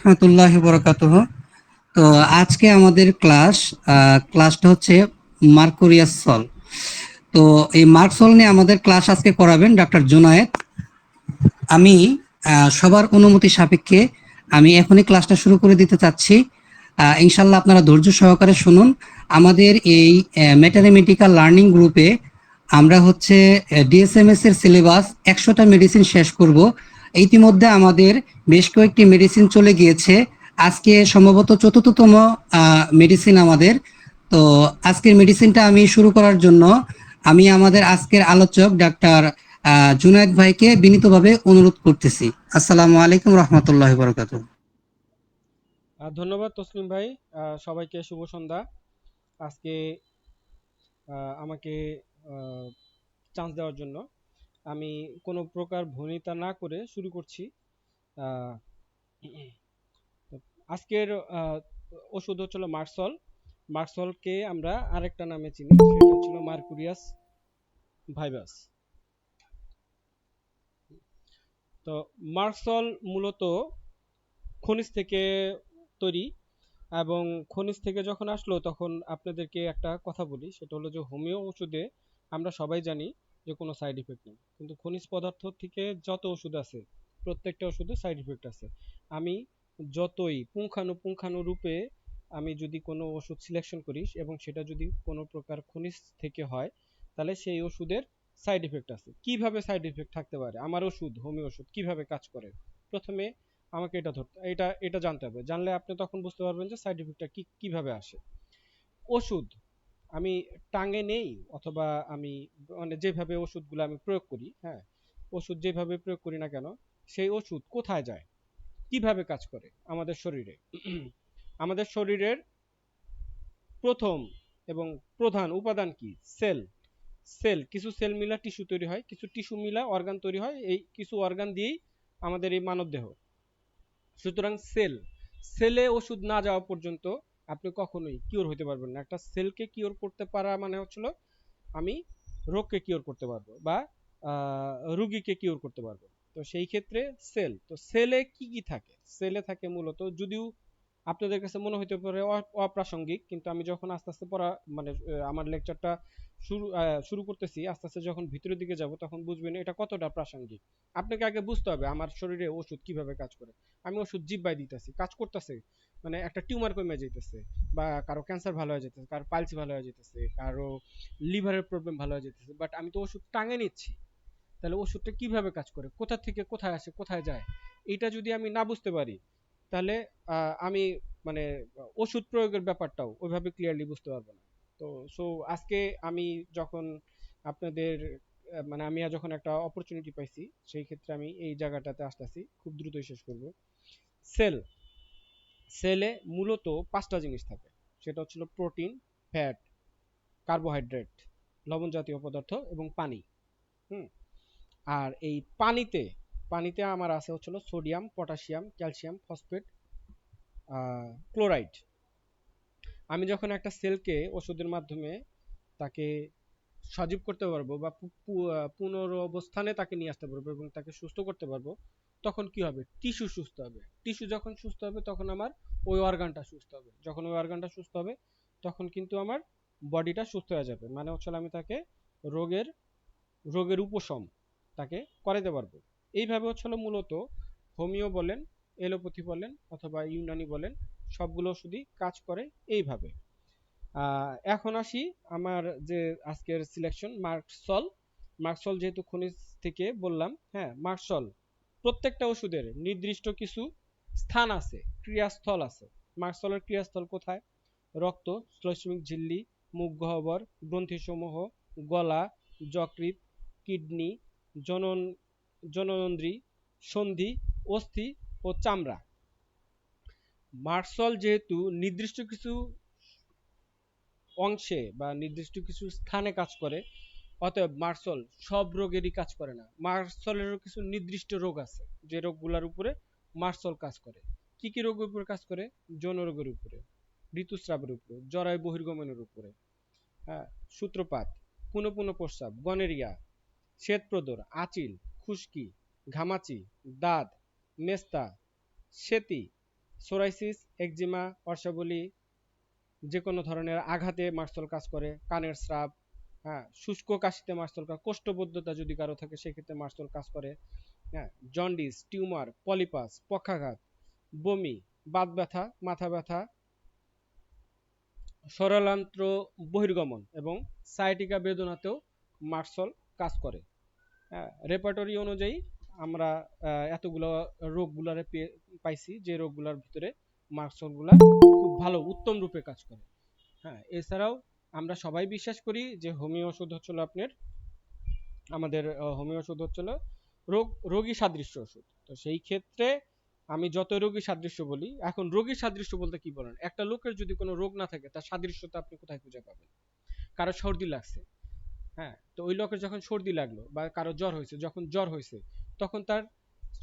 রহমতুল্লাহি বরকাতুহু। তো আজকে আমাদের ক্লাসটা হচ্ছে মার্কুরিয়াস সল। তো এই মার্কসল নিয়ে আমাদের ক্লাস আজকে করাবেন ডক্টর জুনায়েদ। আমি সবার অনুমতি সাপেক্ষে আমি এখনই ক্লাসটা শুরু করে দিতে চাচ্ছি। ইনশাল্লাহ আপনারা ধৈর্য সহকারে শুনুন। আমাদের এই ম্যাটারমেটিক্যাল লার্নিং গ্রুপে আমরা হচ্ছে ডিএসএমএস এর সিলেবাস 100টা মেডিসিন শেষ করব। ইতিমধ্যে আমাদের বেশ কয়েকটি মেডিসিন চলে গিয়েছে। আজকে সম্ভবত চতুর্থতম মেডিসিন আমাদের। তো আজকের মেডিসিনটা আমি শুরু করার জন্য আমি আমাদের আজকের আলোচক ডাক্তার জুনায়েদ ভাইকে বিনীতভাবে অনুরোধ করতেছি। আসসালামু আলাইকুম রহমতুল্লাহ বরকাতুহ। ধন্যবাদ তসলিম ভাই। সবাইকে শুভ সন্ধ্যা। আজকে আমাকে চান্স দেওয়ার জন্য আমি কোনো প্রকার ভনিতা না করে শুরু করছি। আহ, আজকের ওষুধ হচ্ছিল মার্সল। মার্সলকে আমরা আরেকটা নামে চিনি, সেটা হচ্ছিল মার্কুরিয়াস ভাইরাস। তো মার্সল মূলত খনিজ থেকে তৈরি, এবং খনিজ থেকে যখন আসলো তখন আপনাদেরকে একটা কথা বলি, সেটা হলো যে হোমিও ওষুধে আমরা সবাই জানি যে কোনো সাইড ইফেক্ট নেই, কিন্তু খনিজ পদার্থ থেকে যত ওষুধ আছে প্রত্যেকটা ওষুধে সাইড ইফেক্ট আছে। আমি যতই পুঙ্খানু রূপে আমি যদি কোনো ওষুধ সিলেকশন করি এবং সেটা যদি কোনো প্রকার খনিজ থেকে হয়, তাহলে সেই ওষুধের সাইড ইফেক্ট আছে। কিভাবে সাইড ইফেক্ট থাকতে পারে, আমার ওষুধ হোমিও ওষুধ কিভাবে কাজ করে, প্রথমে আমাকে এটা জানতে হবে। জানলে আপনি তখন বুঝতে পারবেন যে সাইড ইফেক্টটা কিভাবে আসে। ওষুধ আমি টাঙে নেই, অথবা আমি মানে যেভাবে ওষুধগুলো আমি প্রয়োগ করি, হ্যাঁ, ওষুধ যেভাবে প্রয়োগ করি না কেন, সেই ওষুধ কোথায় যায়, কিভাবে কাজ করে আমাদের শরীরে। আমাদের শরীরের প্রথম এবং প্রধান উপাদান কি? সেল। কিছু সেল মিলা টিস্যু তৈরি হয়, কিছু টিস্যু মিলা অর্গান তৈরি হয়, এই কিছু অর্গান দিয়েই আমাদের এই মানব দেহ। সুতরাং সেলে ওষুধ না যাওয়া পর্যন্ত আপনি কখনোই কিওর হতে পারবেন না। একটা সেলকে কিওর করতে পারা মানে হচ্ছিল আমি রোগকে কিওর করতে পারবো, বা রুগীকে কিওর করতে পারবো। তো সেই ক্ষেত্রে সেলে কি কি থাকে? সেলে থাকে মূলত, যদিও আপনাদের কাছে মনে হতে পারে অপ্রাসঙ্গিক, কিন্তু আমি যখন আস্তে আস্তে পড়া মানে আমার লেকচারটা শুরু করতেছি, আস্তে আস্তে যখন ভিতরের দিকে যাব তখন বুঝবেন এটা কতটা প্রাসঙ্গিক। আপনাকে আগে বুঝতে হবে আমার শরীরে ওষুধ কিভাবে কাজ করে। আমি ওষুধ জিব্বায় দিতেছি, কাজ করতেছে, মানে একটা টিউমার কমে যাইতেছে, বা কারো ক্যান্সার ভালো হয়ে যেতেছে, কারো পাইলস ভালো হয়ে যেতেছে, কারো লিভারের প্রবলেম ভালো হয়ে যেতেছে, বাট আমি তো ওষুধ টাঙে নিচ্ছি। তাহলে ওষুধটা কিভাবে কাজ করে, কোথা থেকে কোথায় আসে কোথায় যায়, এটা যদি আমি না বুঝতে পারি, তাহলে আমি মানে ওষুধ প্রয়োগের ব্যাপারটাও ওইভাবে ক্লিয়ারলি বুঝতে পারবো না। তো সো আজকে আমি যখন আপনাদের মানে আমি যখন একটা অপরচুনিটি পাইছি, সেই ক্ষেত্রে আমি এই জায়গাটাতে আসতেছি, খুব দ্রুতই শেষ করব। সেল সেলে মূলত পাঁচটা জিনিস থাকে, সেটা হচ্ছিল প্রোটিন, ফ্যাট, কার্বোহাইড্রেট, লবণ জাতীয় পদার্থ এবং পানি। হুম। আর এই পানিতে আমার আছে হচ্ছিল sodium, potassium, calcium, phosphate, chloride. আমি যখন একটা সেলকে ওষুধের মাধ্যমে তাকে সজীব করতে পারবো, বা পুনরবস্থানে তাকে নিয়ে আসতে পারবো এবং তাকে সুস্থ করতে পারবো, তখন কি হবে? টিস্যু সুস্থ হবে। টিস্যু যখন সুস্থ হবে তখন আমার ওই অর্গানটা সুস্থ হবে। যখন ওই অর্গানটা সুস্থ হবে তখন কিন্তু আমার বডিটা সুস্থ হয়ে যাবে, মানে হচ্ছে আমি তাকে রোগের রোগের উপশম তাকে করাতে পারবো। এইভাবে হচ্ছিল মূলত হোমিও বলেন, এলোপ্যাথি বলেন, অথবা ইউনানি বলেন, সবগুলো ওষুধই কাজ করে এইভাবে। এখন আসি আমার যে আজকের সিলেকশন মার্কসল। মার্কসল যেহেতু খনিজ থেকে বললাম, হ্যাঁ, মার্কসল প্রত্যেকটা ওষুধের নির্দিষ্ট কিছু স্থান আছে, ক্রিয়াস্থল আছে। মার্কসলের ক্রিয়াস্থল কোথায়? রক্ত, শ্লেষ্মিক ঝিল্লি, মুখ গহ্বর, গ্রন্থিসমূহ, গলা, যকৃৎ, কিডনি, জনন জননেন্দ্রি, সন্ধি, অস্থি ও চামড়া। মার্কসল যেহেতু নির্দিষ্ট কিছু অংশে বা নির্দিষ্ট কিছু স্থানে কাজ করে, অতএব মার্সল সব রোগেরই কাজ করে না। মার্সলেরও কিছু নির্দিষ্ট রোগ আছে যে রোগগুলোর উপরে মার্সল কাজ করে। কি কি রোগের উপরে কাজ করে? যৌন রোগের উপরে, ঋতুস্রাবের উপরে, জরায়ু বহির্গমনের উপরে, হ্যাঁ, সূত্রপাত, পুনঃ পুনঃ প্রস্রাব, গনেরিয়া, শ্বেতপ্রদর, আচিল, খুশকি, ঘামাচি, দাঁত, মেস্তা, সেতি, সোরাইসিস, একজিমা, অর্শাবলী, যে কোনো ধরনের আঘাতে মার্সল কাজ করে, কানের স্রাব, হ্যাঁ, শুষ্ক কাশিতে মার্সল কাজ, কোষ্ঠবদ্ধতা যদি কারো থাকে সেক্ষেত্রে মার্সল কাজ করে, হ্যাঁ, জন্ডিস, টিউমার, পলিপাস, পক্ষাঘাত, বমি, বাত ব্যথা, মাথা ব্যথা, সরলান্ত্র বহির্গমন এবং সায়াটিকা বেদনাতেও মার্সল কাজ করে। হ্যাঁ, রেপার্টরি অনুযায়ী আমরা এতগুলো রোগগুলারে পাইছি যে রোগগুলোর ভিতরে মার্সলগুলা খুব ভালো উত্তম রূপে কাজ করে। হ্যাঁ, এছাড়াও আমরা সবাই বিশ্বাস করি যে হোমিও ওষুধ হচ্ছিল আপনার আমাদের হোমিও ওষুধ হচ্ছিল রোগী সাদৃশ্য ওষুধ। তো সেই ক্ষেত্রে আমি যত রোগী সাদৃশ্য বলি, এখন রোগী সাদৃশ্য বলতে কি বলেন, একটা লোকের যদি কোনো রোগ না থাকে তার সাদৃশ্যতা আপনি কোথায় খুঁজে পাবেন? কারো সর্দি লাগছে, হ্যাঁ, তো ওই লোকের যখন সর্দি লাগলো বা কারো জ্বর হয়েছে, যখন জ্বর হয়েছে তখন তার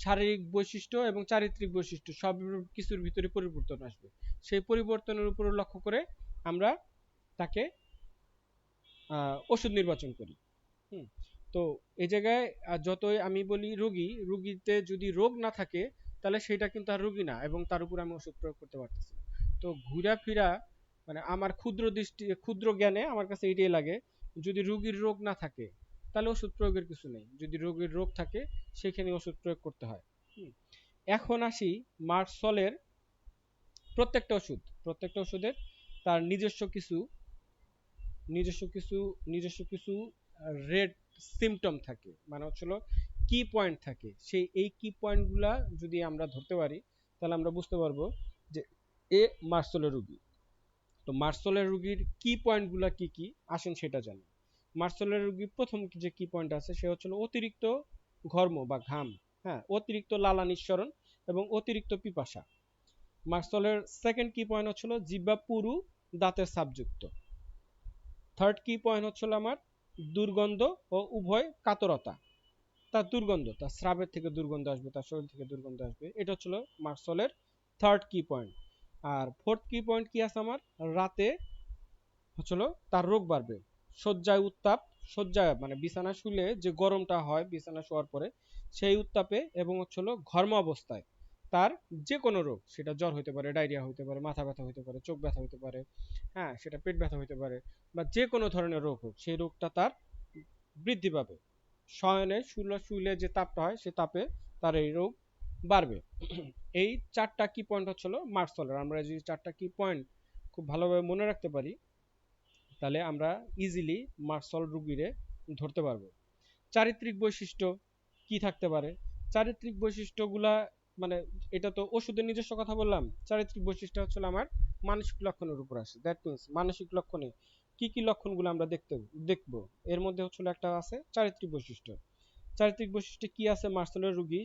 শারীরিক বৈশিষ্ট্য এবং চারিত্রিক বৈশিষ্ট্য সব কিছুর ভিতরে পরিবর্তন আসবে। সেই পরিবর্তনের উপর লক্ষ্য করে আমরা তাকে ওষুধ নির্বাচন করি। হুম, তো এই জায়গায় যতই আমি বলি রুগীতে যদি রোগ না থাকে তাহলে সেটা কিন্তু আর রোগী না এবং তার উপর আমি ওষুধ প্রয়োগ করতে পারতেছি না। তো ঘুরা ফিরা মানে আমার ক্ষুদ্র জ্ঞানে আমার কাছে এটাই লাগে, যদি রুগীর রোগ না থাকে তাহলে ওষুধ প্রয়োগের কিছু নেই, যদি রোগীর রোগ থাকে সেখানে ওষুধ প্রয়োগ করতে হয়। হুম, এখন আসি মার্সলের প্রত্যেকটা ওষুধের তার নিজস্ব কিছু রেড সিমটম থাকে, মানে হচ্ছিল কি পয়েন্ট থাকে, সেই এই কি পয়েন্টগুলা যদি আমরা ধরতে পারি তাহলে আমরা বুঝতে পারবো যে এ মার্সেলের রোগী। তো মার্সেলের রোগীর কি পয়েন্টগুলা কি কি আসেন সেটা জানি। মার্সেলের রোগীর প্রথম যে কি পয়েন্ট আছে সে হচ্ছিল অতিরিক্ত ঘর্ম বা ঘাম, হ্যাঁ, অতিরিক্ত লালা নিঃসরণ এবং অতিরিক্ত পিপাসা। মার্সেলের সেকেন্ড কি পয়েন্ট হচ্ছিল জিহ্বা পুরু, দাঁতের সাবযুক্ত। থার্ড কি পয়েন্ট হচ্ছিল আমার দুর্গন্ধ ও উভয় কাতরতা, তার স্রাবের থেকে দুর্গন্ধ আসবে, তার শরীর থেকে দুর্গন্ধ আসবে, এটা হচ্ছিল মার্সলের থার্ড কি পয়েন্ট। আর ফোর্থ কি পয়েন্ট কি আছে আমার, রাতে হচ্ছিল তার রোগ বাড়বে, শয্যায় উত্তাপ, শয্যায় মানে বিছানা শুলে যে গরমটা হয় বিছানা শোয়ার পরে সেই উত্তাপে, এবং হচ্ছিল ঘর্ম অবস্থায় তার যে কোনো রোগ, সেটা জ্বর হতে পারে, ডায়রিয়া হতে পারে, মাথা ব্যথা হতে পারে, চোখ ব্যথা হতে পারে, হ্যাঁ, সেটা পেট ব্যথা হতে পারে, বা যে কোনো ধরনের রোগ হোক সেই রোগটা তার বৃদ্ধি পাবে। শয়নে শুলে যে তাপটা হয় সে তাপে তার এই রোগ বাড়বে। এই চারটা কি পয়েন্ট হচ্ছিল মার্সলের, আমরা যদি চারটা কি পয়েন্ট খুব ভালোভাবে মনে রাখতে পারি তাহলে আমরা ইজিলি মার্সল রুগীরে ধরতে পারবো। চারিত্রিক বৈশিষ্ট্য কি থাকতে পারে, চারিত্রিক বৈশিষ্ট্যগুলা মানে এটা তো ওষুধের নিজস্ব কথা বললাম, চারিত্রিক বৈশিষ্ট্য হচ্ছে আমার মানসিক লক্ষণের উপর আসে। দ্যাট মিনস মানসিক লক্ষণে কি কি লক্ষণগুলো আমরা দেখবো, এর মধ্যে হচ্ছে একটা আছে চারিত্রিক বৈশিষ্ট্য। চারিত্রিক বৈশিষ্ট্য কি আছে মার্সেলের রোগী,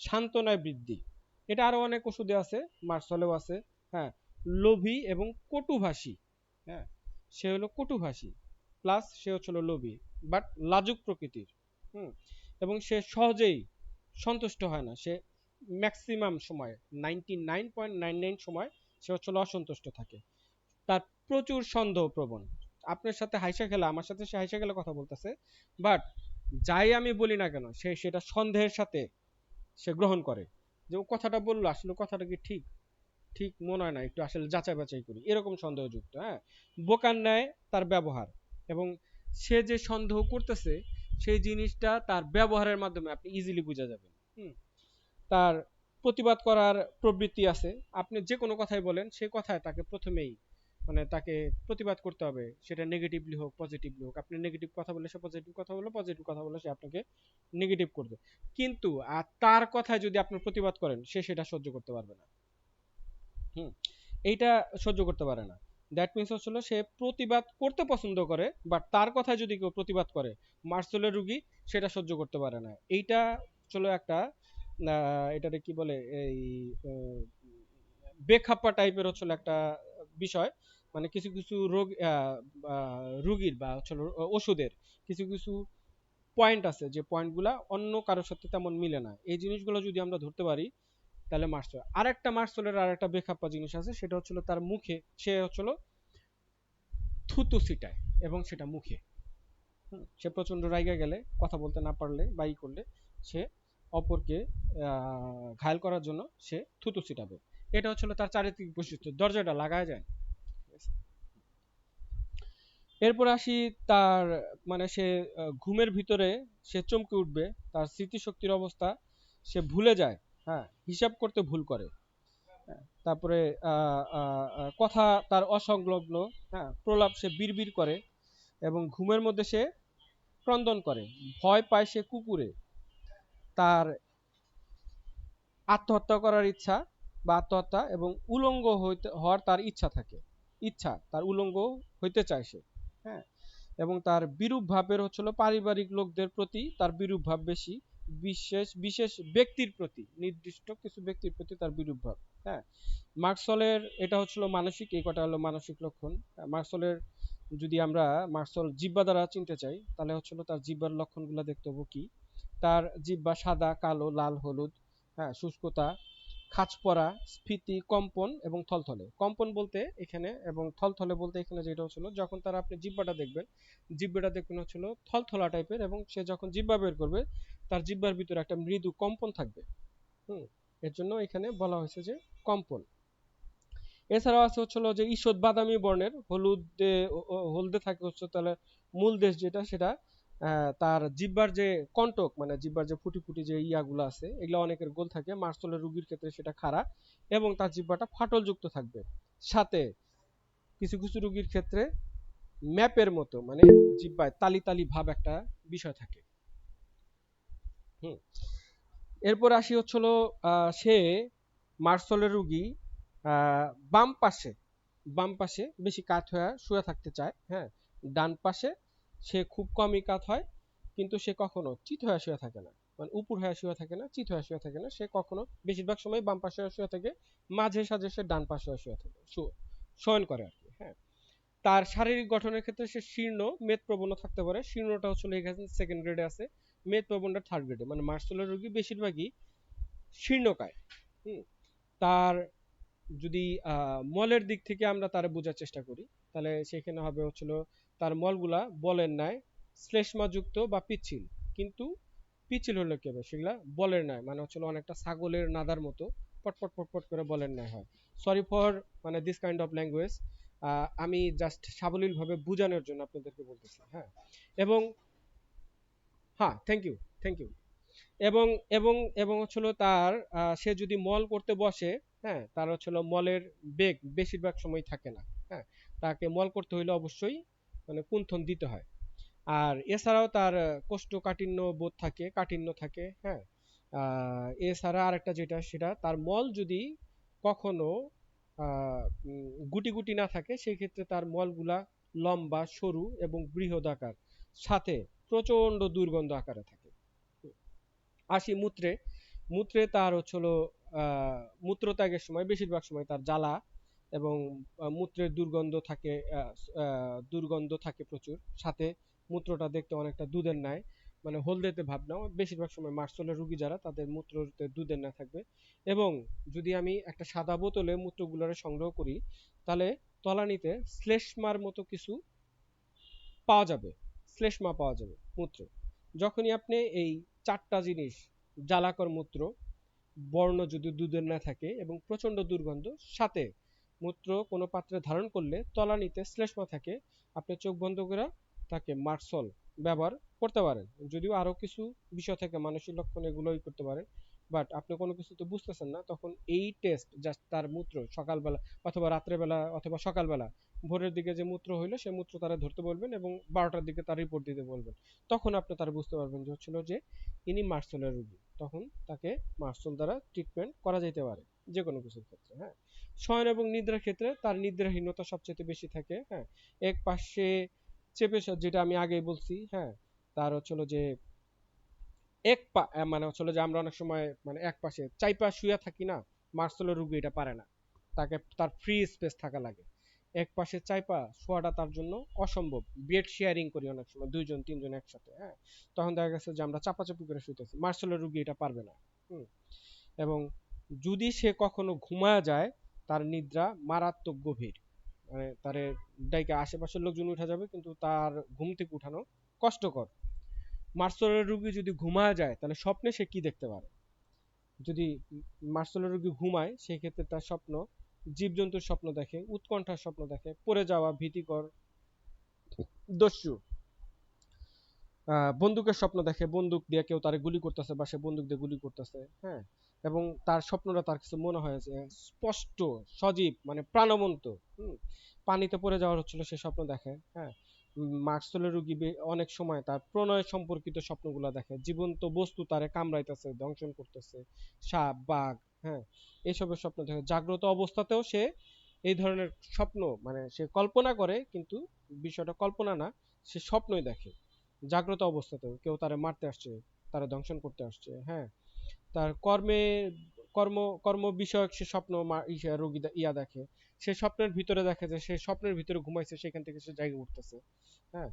সান্ত্বনায় বৃদ্ধি, এটা আরো অনেক ওষুধে আছে, মার্সলেও আছে, হ্যাঁ, লোভী এবং কটুভাষী, হ্যাঁ, সে হলো কটুভাষী প্লাস সে হচ্ছিল লোভী, বাট লাজুক প্রকৃতির। হুম, এবং সে সহজেই সন্তুষ্ট হয় না, সে ম্যাক্সিমাম সময় 99.99 সময় সে হচ্ছিল অসন্তুষ্ট থাকে। তার প্রচুর সন্দেহ প্রবণ, আপনার সাথে হাইসা খেলা, আমার সাথে সে হাইসা খেলা কথা বলতেছে, বাট যাই আমি বলি না কেন সে সেটা সন্দেহের সাথে সে গ্রহণ করে, যে ও কথাটা বললো আসলে কথাটা কি ঠিক ঠিক মনে হয় না, একটু আসলে যাচাই বাছাই করি, এরকম সন্দেহযুক্ত। হ্যাঁ, বোকার ন্যায় তার ব্যবহার, এবং সে যে সন্দেহ করতেছে সেই জিনিসটা তার ব্যবহারের মাধ্যমে আপনি ইজিলি বুঝা যাবেন। হুম, তার প্রতিবাদ করার প্রবৃত্তি আছে, আপনি যে কোনো কথাই বলেন সে কথায় তাকে প্রথমেই মানে তাকে প্রতিবাদ করতে হবে, সেটা নেগেটিভলি হোক পজিটিভলি হোক, আপনি নেগেটিভ কথা বলে সে পজিটিভ কথা বললো, পজিটিভ কথা বলে সে আপনাকে নেগেটিভ করবে, কিন্তু আর তার কথায় যদি আপনি প্রতিবাদ করেন সে সেটা সহ্য করতে পারবে না। হুম, এইটা সহ্য করতে পারে না। দ্যাট মিনস হচ্ছিল সে প্রতিবাদ করতে পছন্দ করে, বাট তার কথায় যদি কেউ প্রতিবাদ করে মার্সেলের রুগী সেটা সহ্য করতে পারে না। এইটা চলো একটা এটারে কি বলে এই আহ, বেখাপ্পা টাইপের হচ্ছিল একটা বিষয়, মানে কিছু কিছু রুগীর বা হচ্ছিল ওষুধের কিছু কিছু পয়েন্ট আছে যে পয়েন্টগুলা অন্য কারোর সাথে তেমন মিলে না, এই জিনিসগুলো যদি আমরা ধরতে পারি তাহলে মার্সেল। আরেকটা মার্সেলের আরেকটা বেখাপ্পা জিনিস আছে, সেটা হচ্ছিল তার মুখে সে হচ্ছিল থুতু ছিটায়, এবং সেটা মুখে। সে প্রচন্ড রাইগা গেলে কথা বলতে না পারলে বা ই করলে সে অপরকে ঘায়েল করার জন্য সে থুতু ছিটাবে। এটা হচ্ছিল তার চারিত্রিক বৈশিষ্ট্য। দরজাটা লাগায় যায়। এরপর আসি তার মানে সে ঘুমের ভিতরে সে চমকে উঠবে, তার স্মৃতিশক্তির অবস্থা সে ভুলে যায়, হ্যাঁ, হিসাব করতে ভুল করে, হ্যাঁ, তারপরে কথা তার অসংলগ্ন, হ্যাঁ, প্রলাপ সে বিড়বিড় করে, এবং ঘুমের মধ্যে সে ক্রন্দন করে, ভয় পায় সে কুকুরে, তার আত্মহত্যা করার ইচ্ছা বা আত্মহত্যা এবং উলঙ্গ হইতে হওয়ার তার ইচ্ছা থাকে, তার উলঙ্গ হইতে চায় সে, হ্যাঁ, এবং তার বিরূপ ভাবের হচ্ছিল পারিবারিক লোকদের প্রতি তার বিরূপ ভাব বেশি, বিশেষ বিশেষ ব্যক্তির প্রতি, নির্দিষ্ট কিছু ব্যক্তির প্রতি তার বিরূপ ভাব, হ্যাঁ। মার্কসলের এটা হচ্ছিল মানসিক, এই কটা হলো মানসিক লক্ষণ। মার্কসলের যদি আমরা মার্কসল জিহ্বা দ্বারা চিনতে চাই, তাহলে হচ্ছিল তার জিহ্বার লক্ষণগুলো দেখতে হবো কি, তার জিহ্বা সাদা, কালো, লাল, হলুদ, হ্যাঁ, শুষ্কতা, খাঁজ পড়া, স্ফীতি, কম্পন এবং থলথলে। কম্পন বলতে এখানে এবং থলথলে বলতে এখানে যেটা হচ্ছিল, যখন তার আপনি জিহ্বাটা দেখবেন হচ্ছিল থলথলা টাইপের, এবং সে যখন জিহ্বা বের করবে তার জিহ্বার ভিতরে একটা মৃদু কম্পন থাকবে। হুম, এর জন্য এখানে বলা হয়েছে যে কম্পন। এছাড়াও আছে হচ্ছিল যে ঈষৎ বাদামি বর্ণের, হলদে থাকে হচ্ছে তাহলে মূল দেশ যেটা সেটা, তার জিহ্বার যে কণ্টক মানে জিহ্বার যে ফুটি ফুটি যে ইয়াগুলো আছে এগুলো অনেকের গোল থাকে, মার্সলের রোগীর ক্ষেত্রে সেটা খাড়া, এবং তার জিহ্বাটা ফাটল যুক্ত থাকবে, সাথে কিছু কিছু রোগীর ক্ষেত্রে ম্যাপের মতো মানে জিহ্বায় তালি তালি ভাব একটা বিষয় থাকে। হুম, এরপর আসি হচ্ছিল সে মার্সলের রুগী আহ, বাম পাশে বাম পাশে বেশি কাত হয়ে শুয়ে থাকতে চায়, হ্যাঁ, ডান পাশে সে খুব কমই কাত হয়, কিন্তু সে কখনো চিত হয়ে শুয়ে থাকে না, মানে উপর হয়ে শুয়ে থাকে না, চিত হয়ে শুয়ে থাকে না, সে কখনো বেশিরভাগ সময় বাম পাশে শুয়ে থাকে, মাঝে সাঝে সে ডান পাশে শুয়ে থাকে, শয়ন করে আর কি, হ্যাঁ। তার শারীরিক গঠনের ক্ষেত্রে সে শীর্ণ মেদপ্রবণ থাকতে পারে, শীর্ণটা হচ্ছে এখানে সেকেন্ড গ্রেডে আছে, মেদপ্রবণটা থার্ড গ্রেডে, মানে মার্সেলের রোগী বেশিরভাগই শীর্ণকায়। হুম, তার যদি মলের দিক থেকে আমরা তার বোঝার চেষ্টা করি, তাহলে সেখানে হবে হচ্ছিল তার মলগুলা বলের ন্যায় শ্লেষ্মাযুক্ত বা পিচ্ছিল, কিন্তু পিচ্ছিল হলে কি হবে, সেগুলা বলের ন্যায় মানে হচ্ছিল অনেকটা ছাগলের নাদার মতো পটপট পটপট করে বলের ন্যায় হয়। সরি ফর মানে দিস কাইন্ড অফ ল্যাঙ্গুয়েজ, আমি জাস্ট সাবলীল ভাবে বোঝানোর জন্য আপনাদেরকে বলতেছি, হ্যাঁ। এবং হ্যাঁ, থ্যাংক ইউ। এবং এবং এবং হচ্ছিল তার সে যদি মল করতে বসে, হ্যাঁ, তার হচ্ছিল মলের বেগ বেশিরভাগ সময় থাকে না, হ্যাঁ, তাকে মল করতে হইলে অবশ্যই মানে কুণ্ঠন দিতে হয়। আর এছাড়াও তার কোষ্ঠকাঠিন্য বোধ থাকে, কাঠিন্য থাকে, হ্যাঁ। এছাড়া আরেকটা যেটা সেটা তার মল যদি কখনো গুটি গুটি না থাকে, সেই ক্ষেত্রে তার মলগুলা লম্বা, সরু এবং বৃহদাকার, সাথে প্রচন্ড দুর্গন্ধ আকারে থাকে। আসি মূত্রে। মূত্রে তার হচ্ছিল মূত্রত্যাগের সময় বেশিরভাগ সময় তার জ্বালা এবং মূত্রের দুর্গন্ধ থাকে প্রচুর, সাথে মূত্রটা দেখতে অনেকটা দুধের ন্যায়, মানে হলদেটে ভাব নাও, বেশিরভাগ সময় মার্সেলের রোগী যারা তাদের মূত্রতে দুধের ন্যায় থাকবে। এবং যদি আমি একটা সাদা বোতলে মূত্রগুলোরে সংগ্রহ করি, তাহলে তলানিতে শ্লেষ্মার মতো কিছু পাওয়া যাবে, শ্লেষ্মা পাওয়া যাবে মূত্রে। যখনই আপনি এই চারটা জিনিস, জ্বালাকর মূত্র, বর্ণ যদি দুধের না থাকে এবং প্রচন্ড দুর্গন্ধ, সাথে মূত্র কোনো পাত্রে ধারণ করলে তলানিতে শ্লেষ্মা থাকে, আপনি চোখ বন্ধ করে তাকে মার্সল ব্যবহার করতে পারেন। যদিও আরো কিছু বিষয় থাকে মানসিক লক্ষণ, এগুলোই করতে পারেন, বাট আপনি কোনো কিছু তো বুঝতেছেন না, তখন এই টেস্ট জাস্ট তার মূত্র সকালবেলা অথবা রাত্রেবেলা অথবা সকালবেলা ভোরের দিকে যে মূত্র হইলো সে মূত্র তারা ধরতে বলবেন এবং 12টার দিকে তার রিপোর্ট দিতে বলবেন। তখন আপনি তারা বুঝতে পারবেন যে হচ্ছিল যে ইনি মার্সেলের রোগী, তখন তাকে মার্সেল দ্বারা ট্রিটমেন্ট করা যেতে পারে যে কোনো কিছুর ক্ষেত্রে, হ্যাঁ। শয়ন এবং নিদ্রার ক্ষেত্রে তার নিদ্রাহীনতা সবচেয়ে বেশি থাকে, হ্যাঁ। এক পাশে চেপে যেটা আমি আগেই বলছি, হ্যাঁ, তার হচ্ছিল যে মানে হচ্ছিল যে আমরা অনেক সময় মানে এক পাশে চাইপা শুয়ে থাকি না, মার্সেলের রোগী এটা পারে না, তাকে তার ফ্রি স্পেস থাকা লাগে, এক পাশে চাইপা শোয়াটা তার জন্য অসম্ভব, বেড শেয়ারিং করি অনেক সময় দুইজন তিনজন একসাথে, হ্যাঁ, তখন দেখা গেছে যে আমরা চাপাচাপি করে শুইতেছি, মার্সেলের রোগী এটা পারবে না। হুম, এবং যদি সে কখনো ঘুমায়া যায়, তার নিদ্রা মারাত্মক গভীর, মানে তার ডাইকে আশেপাশের লোকজন উঠা যাবে কিন্তু তার ঘুম থেকে উঠানো কষ্টকর। মার্সেলের রোগী যদি ঘুমায় যায় তাহলে স্বপ্নে সে কি দেখতে পারে? যদি মার্সেলের রোগী ঘুমায় সেক্ষেত্রে তার স্বপ্ন জীবজন্তুর স্বপ্ন দেখে, উৎকণ্ঠার স্বপ্ন দেখে, পড়ে যাওয়া, ভীতিকর, দস্যু, বন্দুকের স্বপ্ন দেখে, বন্দুক দিয়ে কেউ তারে গুলি করতেছে বা সে বন্দুক দিয়ে গুলি করতেছে, হ্যাঁ। এবং তার স্বপ্নটা তার কাছে মনে হয় যে স্পষ্ট, সজীব, মানে প্রাণবন্ত। হুম। পানিতে পড়ে যাওয়ার হচ্ছিল সে স্বপ্ন দেখে, হ্যাঁ। মার্কসেলের রোগী অনেক সময় তার প্রণয় সম্পর্কিত স্বপ্নগুলো দেখে, জীবন্ত বস্তু তারে কামড়াইতেছে, দংশন করতেছে, সাপ, বাঘ, হ্যাঁ, এইসবের স্বপ্ন দেখে। জাগ্রত অবস্থাতেও সে এই ধরনের স্বপ্ন, মানে সে কল্পনা করে কিন্তু বিষয়টা কল্পনা না, সে স্বপ্নই দেখে। জাগ্রত অবস্থাতেও কেউ তারে মারতে আসছে, তারে দংশন করতে আসছে, হ্যাঁ। তার কর্ম কর্ম বিষয়ক সে স্বপ্ন রোগী ইয়া দেখে। সে স্বপ্নের ভিতরে দেখে যে সে স্বপ্নের ভিতরে ঘুমাইছে, সেখান থেকে সে জায়গা উঠতেছে, হ্যাঁ।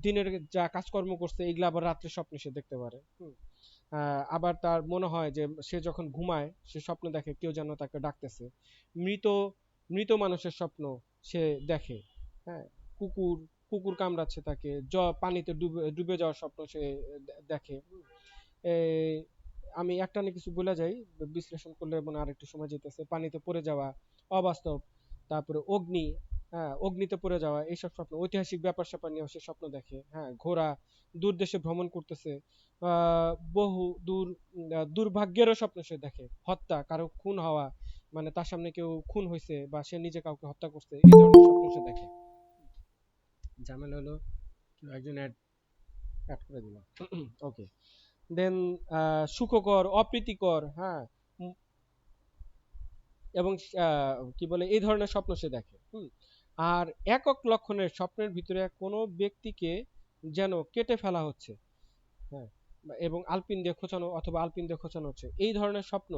দিনের যা কাজকর্ম করছে এগুলা আবার রাত্রে স্বপ্নে সে দেখতে পারে। হুম। আবার তার মনে হয় যে সে যখন ঘুমায় সে স্বপ্ন দেখে কেউ যেন তাকে ডাকতেছে। মৃত মৃত মানুষের স্বপ্ন সে দেখে, হ্যাঁ। কুকুর কুকুর কামড়াচ্ছে তাকে, পানিতে ডুবে ডুবে যাওয়ার স্বপ্ন সে দেখে। এই আমি একটা না কিছু বলে যাই, বিশ্লেষণ করলে মনে আর একটু সময় যেতেছে। পানিতে পড়ে যাওয়া, অবাস্তব, তারপরে অগ্নি, হ্যাঁ, অগ্নিতে পড়ে যাওয়া, এইসব স্বপ্ন, ঐতিহাসিক ব্যাপার স্যাপার নিয়ে সে স্বপ্ন দেখে, হ্যাঁ। ঘোড়া, দূর দেশে ভ্রমণ করতেছে, বহু দুর্ভাগ্যেরও স্বপ্ন সে দেখে, হত্যা, কারো খুন হওয়া, মানে তার সামনে কেউ খুন হয়েছে বা সে নিজে কাউকে হত্যা করছে, এই ধরনের স্বপ্ন সে দেখে। ঝামেলা হলো একজন অ্যাড করে দিলাম। ওকে। দেন সুখকর, অপ্রীতিকর, হ্যাঁ, এবং কি বলে এই ধরনের স্বপ্ন সে দেখে। হুম। আর একক লক্ষণের স্বপ্নের ভিতরে কোনো ব্যক্তিকে যেন কেটে ফেলা হচ্ছে, হ্যাঁ, এবং আলপিন দিয়ে খোঁচানো অথবা আলপিন দিয়ে খোঁচানো হচ্ছে, এই ধরনের স্বপ্ন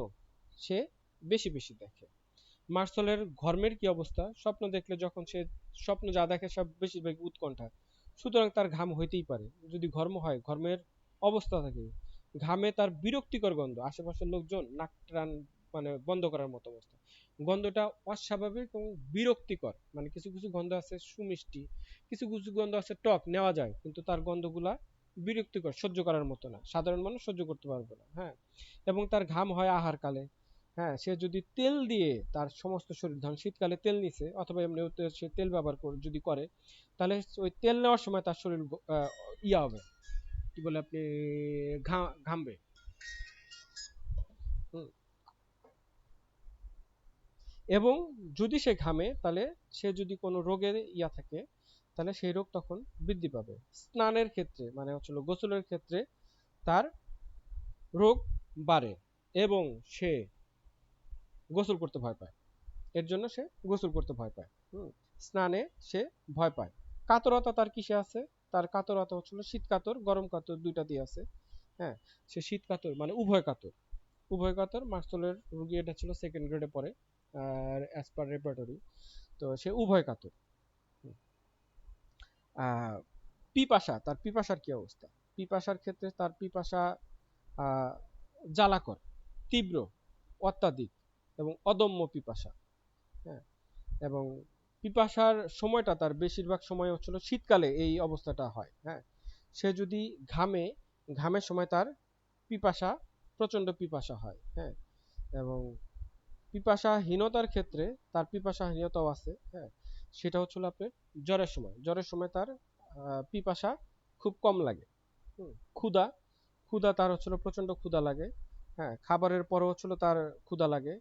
সে বেশি বেশি দেখে। মার্সেলের ঘর্মের কি অবস্থা? স্বপ্ন দেখলে যখন সে স্বপ্ন যা দেখে সব বেশিরভাগ উৎকণ্ঠা, সুতরাং তার ঘাম হইতেই পারে। যদি ঘর্ম হয়, ঘর্মের অবস্থা থাকে, ঘামে তার বিরক্তিকর গন্ধ, আশেপাশের লোকজন নাক টান মানে বন্ধ করার মতো অবস্থা। গন্ধটা অস্বাভাবিক এবং বিরক্তিকর, মানে কিছু কিছু গন্ধ আছে সুমিষ্টি, কিছু কিছু গন্ধ আছে টক, নেওয়া যায়, কিন্তু তার গন্ধগুলা বিরক্তিকর, সহ্য করার মতো না, সাধারণ মানুষ সহ্য করতে পারবে না, হ্যাঁ। এবং তার ঘাম হয় আহার কালে, হ্যাঁ। সে যদি তেল দিয়ে তার সমস্ত শরীর, ধরেন শীতকালে তেল নিছে অথবা এমনি সে তেল ব্যবহার যদি করে, তাহলে ওই তেল নেওয়ার সময় তার শরীর ইয়া হবে, কি বলে আপনি, ঘামবে। হুম। এবং যদি সে ঘামে তাহলে সে যদি কোনো রোগের ইয়া থাকে তাহলে সেই রোগ তখন বৃদ্ধি পাবে। স্নানের ক্ষেত্রে মানে হচ্ছিল গোসলের ক্ষেত্রে তার রোগ বাড়ে এবং সে গোসল করতে ভয় পায়, এর জন্য সে গোসল করতে ভয় পায়। হুম। স্নানে সে ভয় পায়। কাতরতা তার কিসে আছে? তার কাতরতা হচ্ছিল শীত কাতর, গরম কাতর, দুইটা দিয়ে আছে, হ্যাঁ। সে শীত কাতর মানে উভয় কাতর, উভয় কাতর। মার্সেলের রুগী এটা ছিল সেকেন্ড গ্রেডে পড়ে, আর অ্যাজ পার রেপার্টরি, তো সে উভয় কাতর। আহ, পিপাসা, তার পিপাসার কি অবস্থা? পিপাসার ক্ষেত্রে তার পিপাসা আহ, জ্বালাকর, তীব্র, অত্যাধিক এবং অদম্য পিপাসা, হ্যাঁ। এবং পিপাসার সময়টা তার বেশিরভাগ সময় হচ্ছিল শীতকালে এই অবস্থাটা হয়, হ্যাঁ। সে যদি ঘামে, ঘামের সময় তার পিপাসা, প্রচন্ড পিপাসা হয়, হ্যাঁ। এবং পিপাসাহীনতার ক্ষেত্রে তার পিপাসাহীনতাও আছে, হ্যাঁ। সেটা হচ্ছিল আপনার জ্বরের সময়, জ্বরের সময় তার পিপাসা খুব কম লাগে। হুম। ক্ষুধা, ক্ষুধা তার হচ্ছিল প্রচন্ড ক্ষুধা লাগে, হ্যাঁ। খাবারের পরও হচ্ছিল তার ক্ষুধা লাগে।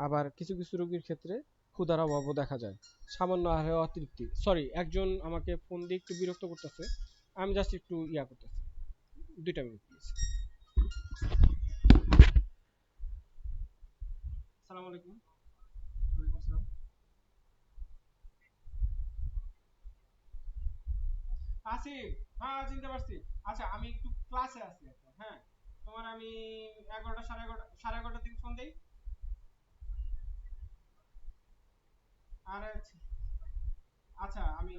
আবার কিছু কিছু রোগীর ক্ষেত্রে ক্ষুধার অভাবও দেখা যায়, সামান্য আহারে অতৃপ্তি। সরি, একজন আমাকে ফোন দিয়ে একটু বিরক্ত করতেছে, আমি জাস্ট একটু ইয়া করতেছি, 2টা মিনিট প্লিজ। সালাম আলাইকুম। ওয়ালাইকুম আসসালাম। আসিফ, হ্যাঁ চিনতে পারছি। আচ্ছা আমি একটু ক্লাসে আছি এখন, হ্যাঁ। তোমার আমি 11টা, সাড়ে এগারোটার দিকে ফোন দিই। আরে আচ্ছা আমি,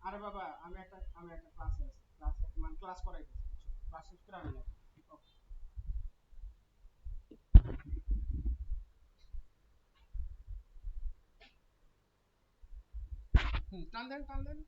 আরে বাবা আমি একটা ক্লাসে আছি, ক্লাসে মানে ক্লাস করাইতেছি, ক্লাস শেষ করে আমি যাবো। ওকে। হুম, টান দেন টান দেন।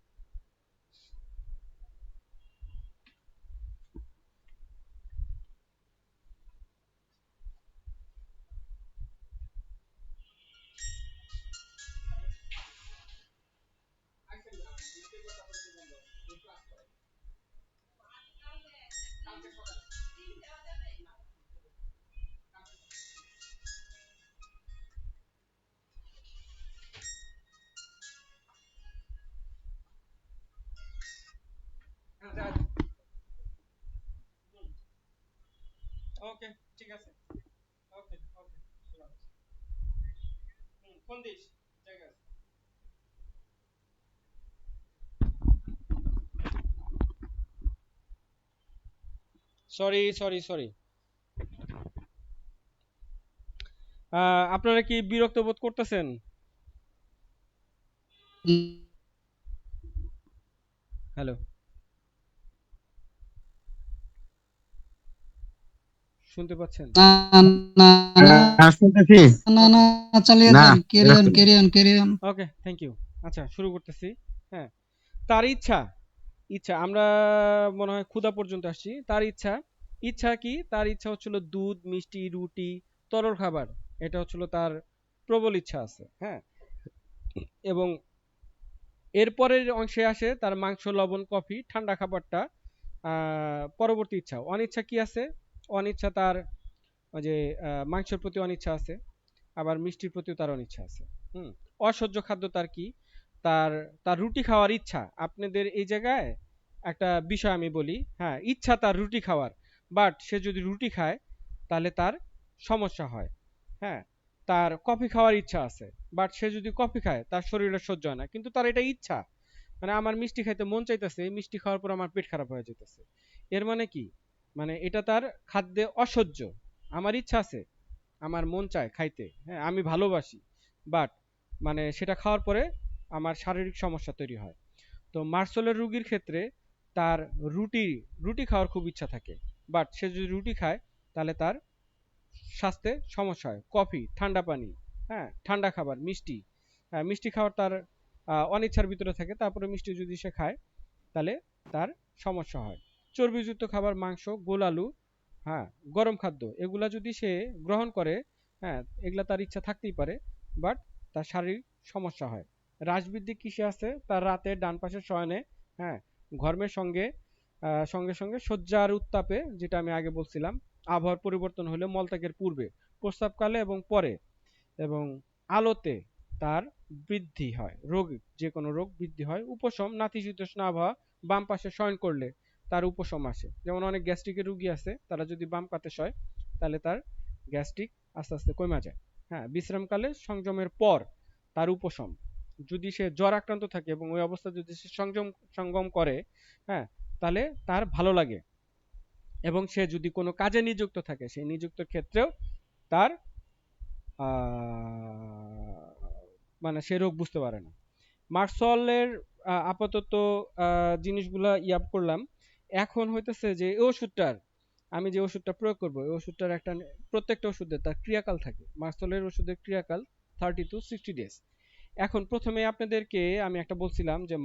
ওকে, ঠিক আছে। ওকে, ওকে। কোন দেশ? জায়গা আছে। Sorry, sorry, sorry. আপনারা কি বিরক্ত বোধ করতেছেন? হ্যালো, শুনতে পাচ্ছেন? না, না, না, হ্যাঁ, শুনতেছি। না, ওকে, না, চালিয়ে না, যান, ক্যারি এরা on, carry on, carry on. Okay, thank you. আচ্ছা, শুরু করতেছি। হ্যাঁ, তার ইচ্ছা, ইচ্ছা আমরা মনে হয় ক্ষুধা পর্যন্ত আসছি। তার ইচ্ছা, ইচ্ছা কি? তার ইচ্ছা হচ্ছিল দুধ, মিষ্টি, রুটি, তরল খাবার। এটা হচ্ছিল তার প্রবল ইচ্ছা আছে। হ্যাঁ, এবং এরপরের অংশে আসে তার মাংস, লবণ, কফি, ঠান্ডা খাবারটা পরবর্তী ইচ্ছা। অনিচ্ছা কি আছে? অনিচ্ছা তার ওই যে মাংসের প্রতি অনিচ্ছা আছে, আবার মিষ্টির প্রতিও তার অনিচ্ছা আছে। হুম। অসহ্য খাদ্য তার কি? তার তার রুটি খাওয়ার ইচ্ছা। আপনাদের এই জায়গায় একটা বিষয় আমি বলি। হ্যাঁ, ইচ্ছা তার রুটি খাওয়ার, বাট সে যদি রুটি খায় তাহলে তার সমস্যা হয়। হ্যাঁ, তার কফি খাওয়ার ইচ্ছা আছে, বাট সে যদি কফি খায় তার শরীরে সহ্য হয় না, কিন্তু তার এটা ইচ্ছা। মানে আমার মিষ্টি খাইতে মন চাইতেছে, এই মিষ্টি খাওয়ার পর আমার পেট খারাপ হয়ে যেতেছে। এর মানে কি? মানে এটা তার খাদ্যে অসহ্য। আমার ইচ্ছা আছে, আমার মন চায় খাইতে, হ্যাঁ আমি ভালোবাসি, বাট মানে সেটা খাওয়ার পরে আমার শারীরিক সমস্যা তৈরি হয়। তো মার্সেলের রুগীর ক্ষেত্রে তার রুটি রুটি খাওয়ার খুব ইচ্ছা থাকে, বাট সে যদি রুটি খায় তাহলে তার স্বাস্থ্যে সমস্যা হয়। কফি, ঠান্ডা পানি, হ্যাঁ ঠান্ডা খাবার, মিষ্টি, হ্যাঁ মিষ্টি খাওয়ার তার অনিচ্ছার ভিতরে থাকে, তারপরে মিষ্টি যদি সে খায় তাহলে তার সমস্যা হয়। চর্বিযুক্ত খাবার, মাংস, গোল আলু, হ্যাঁ গরম খাদ্য, এগুলা যদি সে গ্রহণ করে, হ্যাঁ এগুলা তার ইচ্ছা থাকতেই পারে, বাট তার শারীরিক সমস্যা হয়। হ্রাসবৃদ্ধি কিসে আছে? তার রাতে ডান পাশের শয়নে, হ্যাঁ ঘর্মের সঙ্গে সঙ্গে সঙ্গে শয্যার উত্তাপে, যেটা আমি আগে বলছিলাম, আবহাওয়ার পরিবর্তন হলে মলত্যাগের পূর্বে, প্রস্রাবকালে এবং পরে, এবং আলোতে তার বৃদ্ধি হয়, রোগ, যে কোনো রোগ বৃদ্ধি হয়। উপশম, নাতিশীতোষ্ণ আবহাওয়া, বাম পাশে শয়ন করলে তার উপশম আসে। যেমন অনেক গ্যাস্ট্রিকের রুগী আছে, তারা যদি বাম কাতে শয় তাহলে তার গ্যাস্ট্রিক আস্তে আস্তে কমে যায়। হ্যাঁ, বিশ্রামকালে সংযমের পর তার উপশম। যদি সে জ্বর আক্রান্ত থাকে এবং ওই অবস্থা যদি সে সঙ্গম করে, হ্যাঁ তাহলে তার ভালো লাগে। এবং সে যদি কোনো কাজে নিযুক্ত থাকে, সেই নিযুক্ত ক্ষেত্রেও তার মানে সে রোগ বুঝতে পারে না। মার্সলের আপাতত জিনিসগুলা ইয়াব করলাম। এখন হইতেছে যে এই ওষুধটার, আমি যে ওষুধটা প্রয়োগ করব, এই ওষুধটার একটা প্রত্যেকটা ওষুধের তার ক্রিয়াকাল থাকে। মার্সলের ওষুধের ক্রিয়াকাল 30 to 60 days। এখন প্রথমে আপনাদেরকে আমি একটা বলছিলাম যে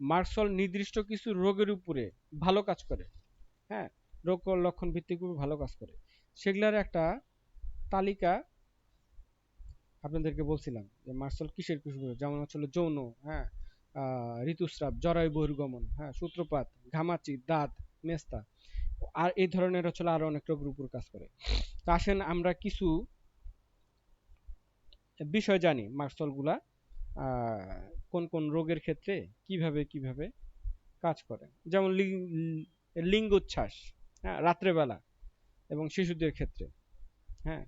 মার্সল নির্দিষ্ট কিছু রোগের উপরে ভালো কাজ করে। হ্যাঁ, রোগ লক্ষণ ভিত্তিক উপর ভালো কাজ করে। সেগুলার একটা তালিকা আপনাদেরকে বলছিলাম যে মার্সেল কিসের কিসের, যেমন হচ্ছিল যৌন, হ্যাঁ ঋতুস্রাব, জরায়ু বহির্গমন, হ্যাঁ সূত্রপাত, ঘামাচি, দাঁত, মেস্তা, আর এই ধরনের হচ্ছিল আরো অনেক রোগের উপর কাজ করে। তো আসেন আমরা কিছু বিষয় জানি মার্সল গুলা কোন কোন রোগের ক্ষেত্রে কিভাবে কিভাবে কাজ করে। যেমন লিঙ্গোচ্ছ্বাস, হ্যাঁ রাত্রেবেলা এবং শিশুদের ক্ষেত্রে, হ্যাঁ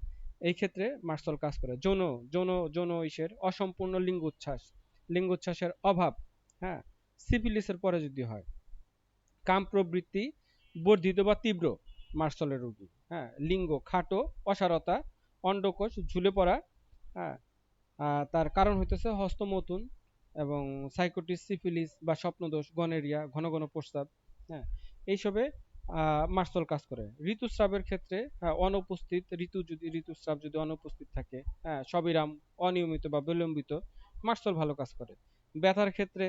এই ক্ষেত্রে মার্সল কাজ করে। যৌন যৌন যৌন ইসের অসম্পূর্ণ লিঙ্গোচ্ছ্বাস, লিঙ্গোচ্ছ্বাসের অভাব, হ্যাঁ সিফিলিসের পরে যদি হয়, কাম প্রবৃত্তি বর্ধিত বা তীব্র মার্সলের রোগী, হ্যাঁ লিঙ্গ খাটো, অসারতা, অন্ডকোষ ঝুলে পড়া, হ্যাঁ তার কারণ হইতেছে হস্তমৈথুন এবং সাইকোটিস, সিফিলিস বা স্বপ্নদোষ, গনেরিয়া, ঘন ঘন প্রস্রাব, হ্যাঁ এইসবে মার্সল কাজ করে। ঋতুস্রাবের ক্ষেত্রে অনুপস্থিত ঋতুস্রাব যদি অনুপস্থিত থাকে, হ্যাঁ সবিরাম, অনিয়মিত বা বিলম্বিত, মার্সল ভালো কাজ করে। ব্যথার ক্ষেত্রে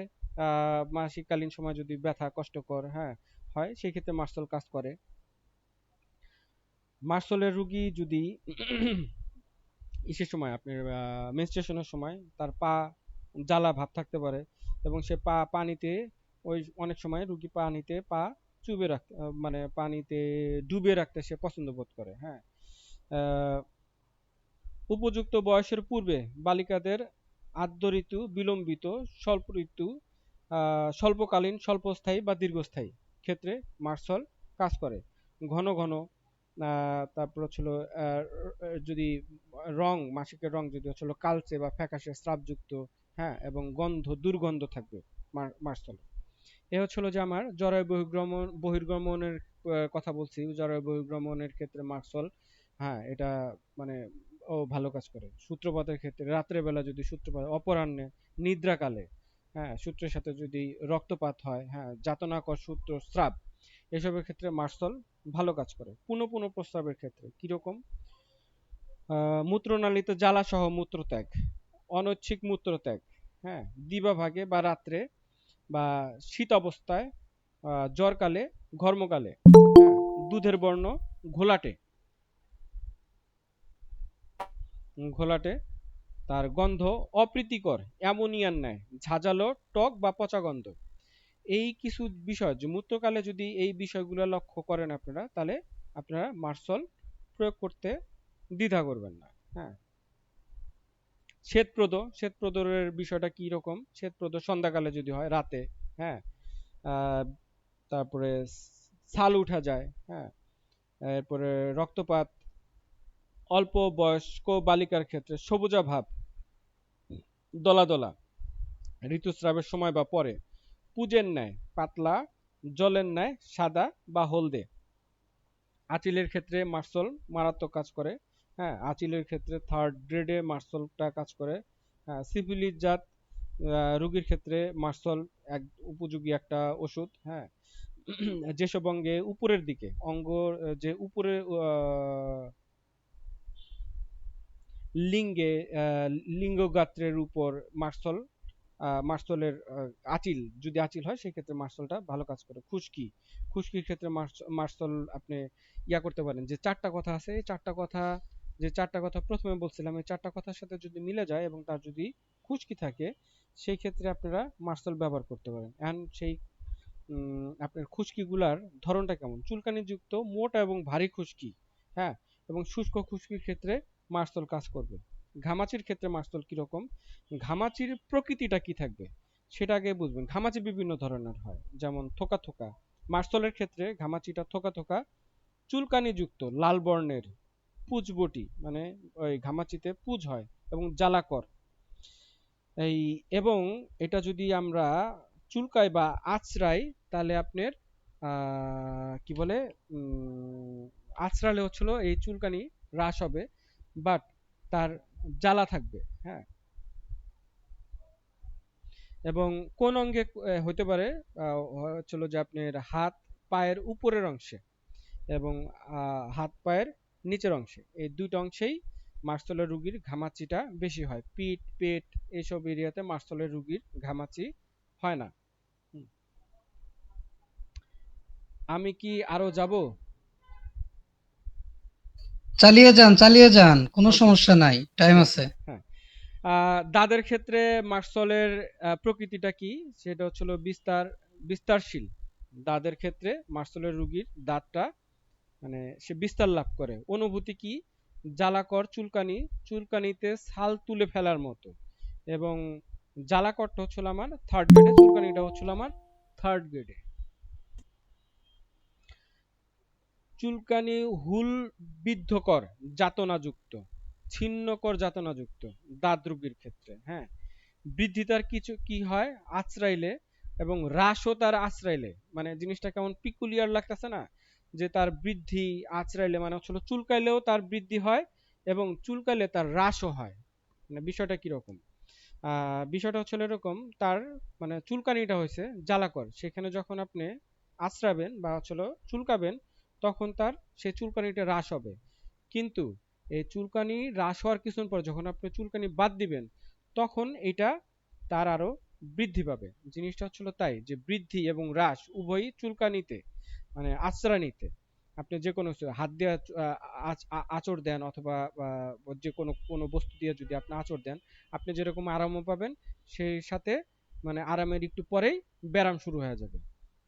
মাসিককালীন সময় যদি ব্যথা কষ্টকর, হ্যাঁ হয়, সেই ক্ষেত্রে মার্সল কাজ করে। মার্সলের রুগী যদি ইসের সময় আপনার মেনস্ট্রুয়েশনের সময় তার পা জ্বালা ভাব থাকতে পারে, এবং সে পানিতে, ওই অনেক সময় রুগী পানিতে পা চুবে রাখতে, মানে পানিতে ডুবে রাখতে সে পছন্দ বোধ করে। হ্যাঁ, আহ, উপযুক্ত বয়সের পূর্বে বালিকাদের আদ্য ঋতু, বিলম্বিত, স্বল্প ঋতু, স্বল্পকালীন, স্বল্পস্থায়ী বা দীর্ঘস্থায়ী ক্ষেত্রে মার্সল কাজ করে। ঘন ঘন তারপর হচ্ছিল যদি মাসিকের রং যদি হচ্ছিল কালচে বা ফ্যাকাশে স্রাবযুক্ত, হ্যাঁ, এবং দুর্গন্ধ থাকবে মার্সল। এ হচ্ছিল যে আমার জরায়ু বহির্গমনের কথা বলছি। জরায়ু বহির্গমনের ক্ষেত্রে মার্সল, হ্যাঁ, এটা মানে ও ভালো কাজ করে। সূত্রপাতের ক্ষেত্রে রাত্রে বেলা যদি সূত্রপাত, অপরাহ্নে, নিদ্রাকালে, হ্যাঁ, সূত্রের সাথে যদি রক্তপাত হয়, হ্যাঁ, যাতনাকর সূত্রস্রাব, এসবের ক্ষেত্রে মার্সল ভালো কাজ করে। পুনঃ পুনঃ প্রস্রাবের ক্ষেত্রে কিরকম? মূত্রনালীতে জ্বালাসহ মূত্রত্যাগ, অনৈচ্ছিক মূত্রত্যাগ, হ্যাঁ, দিবাভাগে বা রাত্রে বা শীত অবস্থায়, জ্বরকালে, ঘর্মকালে, হ্যাঁ, দুধের বর্ণ ঘোলাটে, ঘোলাটে, তার গন্ধ অপ্রীতিকর, অ্যামোনিয়ার ন্যায়, ঝাঁঝালো, টক বা পচা গন্ধ। এই কিছু বিষয় যে মূত্রকালে যদি এই বিষয়গুলো লক্ষ্য করেন আপনারা, তাহলে আপনারা মার্সল প্রয়োগ করতে দ্বিধা করবেন না। হ্যাঁ, শ্বেতপ্রদরের বিষয়টা কি রকম? শ্বেতপ্রদ সন্ধ্যাকালে যদি হয়, রাতে, হ্যাঁ, আহ, তারপরে ছাল উঠা যায়, হ্যাঁ, এরপরে রক্তপাত, অল্প বয়স্ক বালিকার ক্ষেত্রে সবুজা ভাব, দলা দলা, ঋতুস্রাবের সময় বা পরে, পুজের ন্যায় পাতলা, জলের ন্যায় সাদা বা হলদে। আঁচিলের ক্ষেত্রে মার্সল মারাত্মক কাজ করে। হ্যাঁ, আঁচিলের ক্ষেত্রে 3rd গ্রেডে মার্সলটা কাজ করে। হ্যাঁ, সিফিলিস জাত রোগীর ক্ষেত্রে মার্সল এক উপযোগী একটা ওষুধ। হ্যাঁ, যেসব অঙ্গে উপরের দিকে অঙ্গ, যে উপরে লিঙ্গে, লিঙ্গগাত্রের উপর মার্সলের যদি আঁচিল হয়, সেক্ষেত্রে মার্সলটা ভালো কাজ করে। খুশকির ক্ষেত্রে মার্সল আপনি ইয়া করতে পারেন। যে 4টা কথা আছে, এই 4টা কথা, যে 4টা কথা প্রথমে বলছিলাম, এই 4টা কথার সাথে যদি মিলে যায় এবং তার যদি খুশকি থাকে, সেই ক্ষেত্রে আপনারা মার্সল ব্যবহার করতে পারেন। এন্ড সেই আপনার খুশকিগুলার ধরনটা কেমন? চুলকানিযুক্ত, মোটা এবং ভারী খুশকি, হ্যাঁ, এবং শুষ্ক খুশকির ক্ষেত্রে মার্সল কাজ করবে। ঘামাচির ক্ষেত্রে মার্সল কিরকম? ঘামাচির প্রকৃতিটা কি থাকবে সেটা আগে বুঝবেন। ঘামাচি বিভিন্ন ধরনের হয়, যেমন থোকা থোকা। মার্সলের ক্ষেত্রে ঘামাচিটা থোকা থোকা, চুলকানিযুক্ত, লাল বর্ণের, পুজবটি, মানে ওই ঘামাচিতে পুজ হয়, এবং জ্বালাকর। এই এবং এটা যদি আমরা চুলকাই বা আঁচড়াই, তাহলে আপনার কি বলে, আঁচড়ালে হচ্ছিল এই চুলকানি হ্রাস হবে, বাট তার জ্বালা থাকবে। হ্যাঁ, এবং কোন অঙ্গে হতে পারে? হচ্ছিল যে আপনার হাত পায়ের উপরের অংশে এবং হাত পায়ের নিচের অংশে, এই দুইটা অংশেই মার্সেলের রুগীর ঘামাচিটা বেশি হয়। পিঠ, পেট, এইসব এরিয়াতে মার্সেলের রুগীর ঘামাচি হয় না। হুম। আমি কি আরো যাব? চালিয়ে যান, কোনো ওকে, সমস্যা নাই, টাইম ওকে, আছে। হ্যাঁ। দাঁতের ক্ষেত্রে মার্সলের প্রকৃতিটা কি? সেটা হচ্ছিল বিস্তারশীল। দাঁতের ক্ষেত্রে মার্সেলের রুগীর দাঁতটা, মানে সে বিস্তার লাভ করে। অনুভূতি কি? জ্বালাকর চুলকানি, চুলকানিতে ছাল তুলে ফেলার মতো। এবং জ্বালাকরটা হচ্ছিল আমার 3rd গ্রেডে, চুলকানিটা হচ্ছিল আমার 3rd গ্রেডে। চুলকানি হুল বিদ্ধকর, যাতনাযুক্ত, ছিন্নকর যাতনাযুক্ত দাঁত রোগীর ক্ষেত্রে। হ্যাঁ, বৃদ্ধি তার কিছু কি হয় আঁচড়াইলে, এবং হ্রাসও তার আঁচড়াইলে। মানে জিনিসটা কেমন পিকুলিয়ার লাগতেছে না? যে তার বৃদ্ধি আঁচড়াইলে মানে হচ্ছিল চুলকাইলেও তার বৃদ্ধি হয়, এবং চুলকাইলে তার হ্রাসও হয়। মানে বিষয়টা কিরকম? বিষয়টা হচ্ছিল এরকম, তার মানে চুলকানিটা হয়েছে জ্বালাকর, সেখানে যখন আপনি আঁচড়াবেন বা হচ্ছিল চুলকাবেন, তখন তার সেই চুলকানিটা হ্রাস হবে। কিন্তু এই চুলকানি হ্রাস হওয়ার কিছুক্ষণ পর যখন আপনি চুলকানি বাদ দিবেন, তখন এটা তার আরো বৃদ্ধি পাবে। জিনিসটা হচ্ছিল তাই, যে বৃদ্ধি এবং হ্রাস উভয়ই চুলকানিতে, মানে আঁচড়ানিতে। আপনি যে কোনো হাত দিয়ে আঁচড় দেন, অথবা যে কোনো কোনো বস্তু দিয়ে যদি আপনি আঁচড় দেন, আপনি যেরকম আরামও পাবেন, সেই সাথে মানে আরামের একটু পরেই ব্যায়াম শুরু হয়ে যাবে।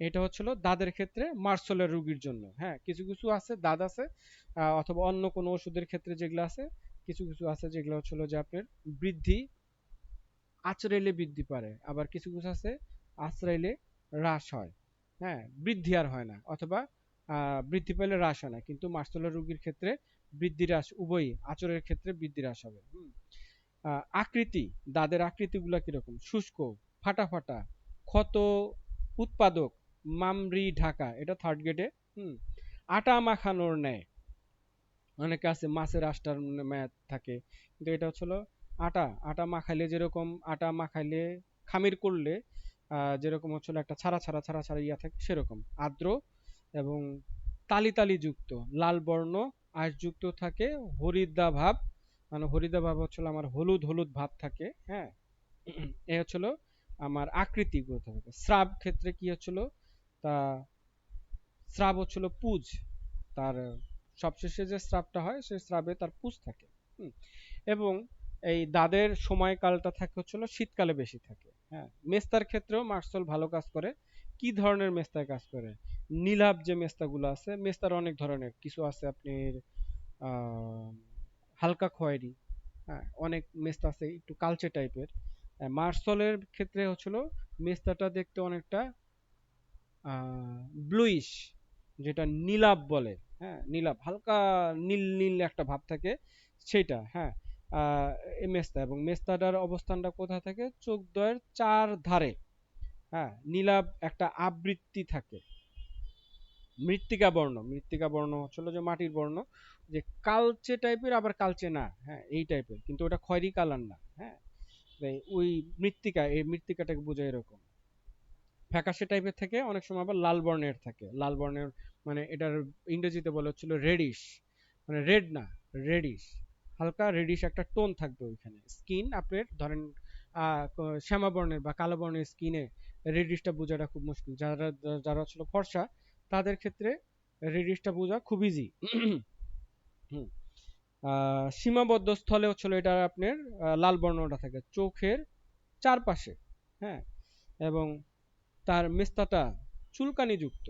এটা হচ্ছিল দাঁতের ক্ষেত্রে মার্সেলের রোগীর জন্য। হ্যাঁ, কিছু কিছু আছে দাঁত আছে, অথবা অন্য কোনো ওষুধের ক্ষেত্রে যেগুলো আছে, কিছু কিছু আছে যেগুলো হচ্ছিল যে আপনার বৃদ্ধি আঁচড়াইলে বৃদ্ধি পারে, আবার কিছু কিছু আছে আঁচড়াইলে হ্রাস হয়। হ্যাঁ, বৃদ্ধি আর হয় না, অথবা বৃদ্ধি পেলে হ্রাস হয় না, কিন্তু মার্সেলের রোগীর ক্ষেত্রে বৃদ্ধি হ্রাস উভয়ই, আঁচড়ের ক্ষেত্রে বৃদ্ধি হ্রাস হবে। আকৃতি, দাঁতের আকৃতিগুলো কিরকম? শুষ্ক, ফাটা ফাটা, ক্ষত উৎপাদক, মামরি ঢাকা, এটা থার্ড গ্রেডে। আটা মাখানোর ন্যায়, অনেকে আছে মাছের আষ্টার মেয়াদ থাকে, কিন্তু এটা হচ্ছিল আটা, আটা মাখাইলে যেরকম, আটা মাখাইলে খামির করলে যেরকম হচ্ছিল একটা ছাড়া ছাড়া ছাড়া ছাড়া ইয়া থাকে, সেরকম আর্দ্র এবং তালি তালি যুক্ত, লাল বর্ণ আঁশযুক্ত থাকে, হরিদ্রা ভাব, মানে হরিদ্রা ভাব হচ্ছিল আমার হলুদ হলুদ ভাব থাকে। হ্যাঁ, এ হচ্ছিল আমার আকৃতি গ্রথ থাকে। স্রাব ক্ষেত্রে কি হচ্ছিল, তা স্রাব হচ্ছিল পুজ, তার সবশেষে যে স্রাবটা হয় সেই স্রাবে তার পুজ থাকে। এবং এই দাদের সময়কালটা থাকে হচ্ছিল শীতকালে বেশি থাকে। হ্যাঁ, মেস্তার ক্ষেত্রেও মার্সল ভালো কাজ করে। কি ধরনের মেস্তায় কাজ করে? নীলাভ যে মেস্তাগুলো আছে, মেস্তার অনেক ধরনের, কিছু আছে আপনার আহ হালকা খয়েরি, হ্যাঁ, অনেক মেস্তা আছে একটু কালচে টাইপের। মার্সলের ক্ষেত্রে হচ্ছিল মেস্তাটা দেখতে অনেকটা ব্লুইশ, যেটা নীলাভ বলে। হ্যাঁ, নীলাভ, হালকা নীল নীল একটা ভাব থাকে সেটা। হ্যাঁ, আহ, এই মেস্তা, এবং মেস্তাটার অবস্থানটা কোথায় থাকে? চোখ দ্বয়ের চার ধারে। হ্যাঁ, নীলাভ একটা আবৃত্তি থাকে। মৃত্তিকা বর্ণ, মৃত্তিকা বর্ণ হচ্ছিল যে মাটির বর্ণ, যে কালচে টাইপের আবার কালচে না, হ্যাঁ এই টাইপের, কিন্তু ওটা খয়েরি কালার না। হ্যাঁ, ওই মৃত্তিকা, এই মৃত্তিকাটাকে বোঝায় এরকম। ফ্যাকাশে টাইপের থেকে অনেক সময় আবার লাল বর্ণের থাকে, লাল বর্ণের, মানে এটার ইংরেজিতে বলা হচ্ছিল রেডিশ, মানে রেড না, রেডিশ, হালকা রেডিশ একটা টোন থাকবে ওইখানে। স্কিন আপনার ধরেন শ্যামা বর্ণের বা কালো বর্ণের স্কিনে রেডিশটা বোঝাটা খুব মুশকিল, যারা যারা ছিল ফর্সা তাদের ক্ষেত্রে রেডিশটা বোঝা খুব ইজি। সীমাবদ্ধ স্থলে হচ্ছিল এটা আপনার লাল বর্ণটা থাকে চোখের চারপাশে। হ্যাঁ, এবং তার মেস্তাটা চুলকানি যুক্ত।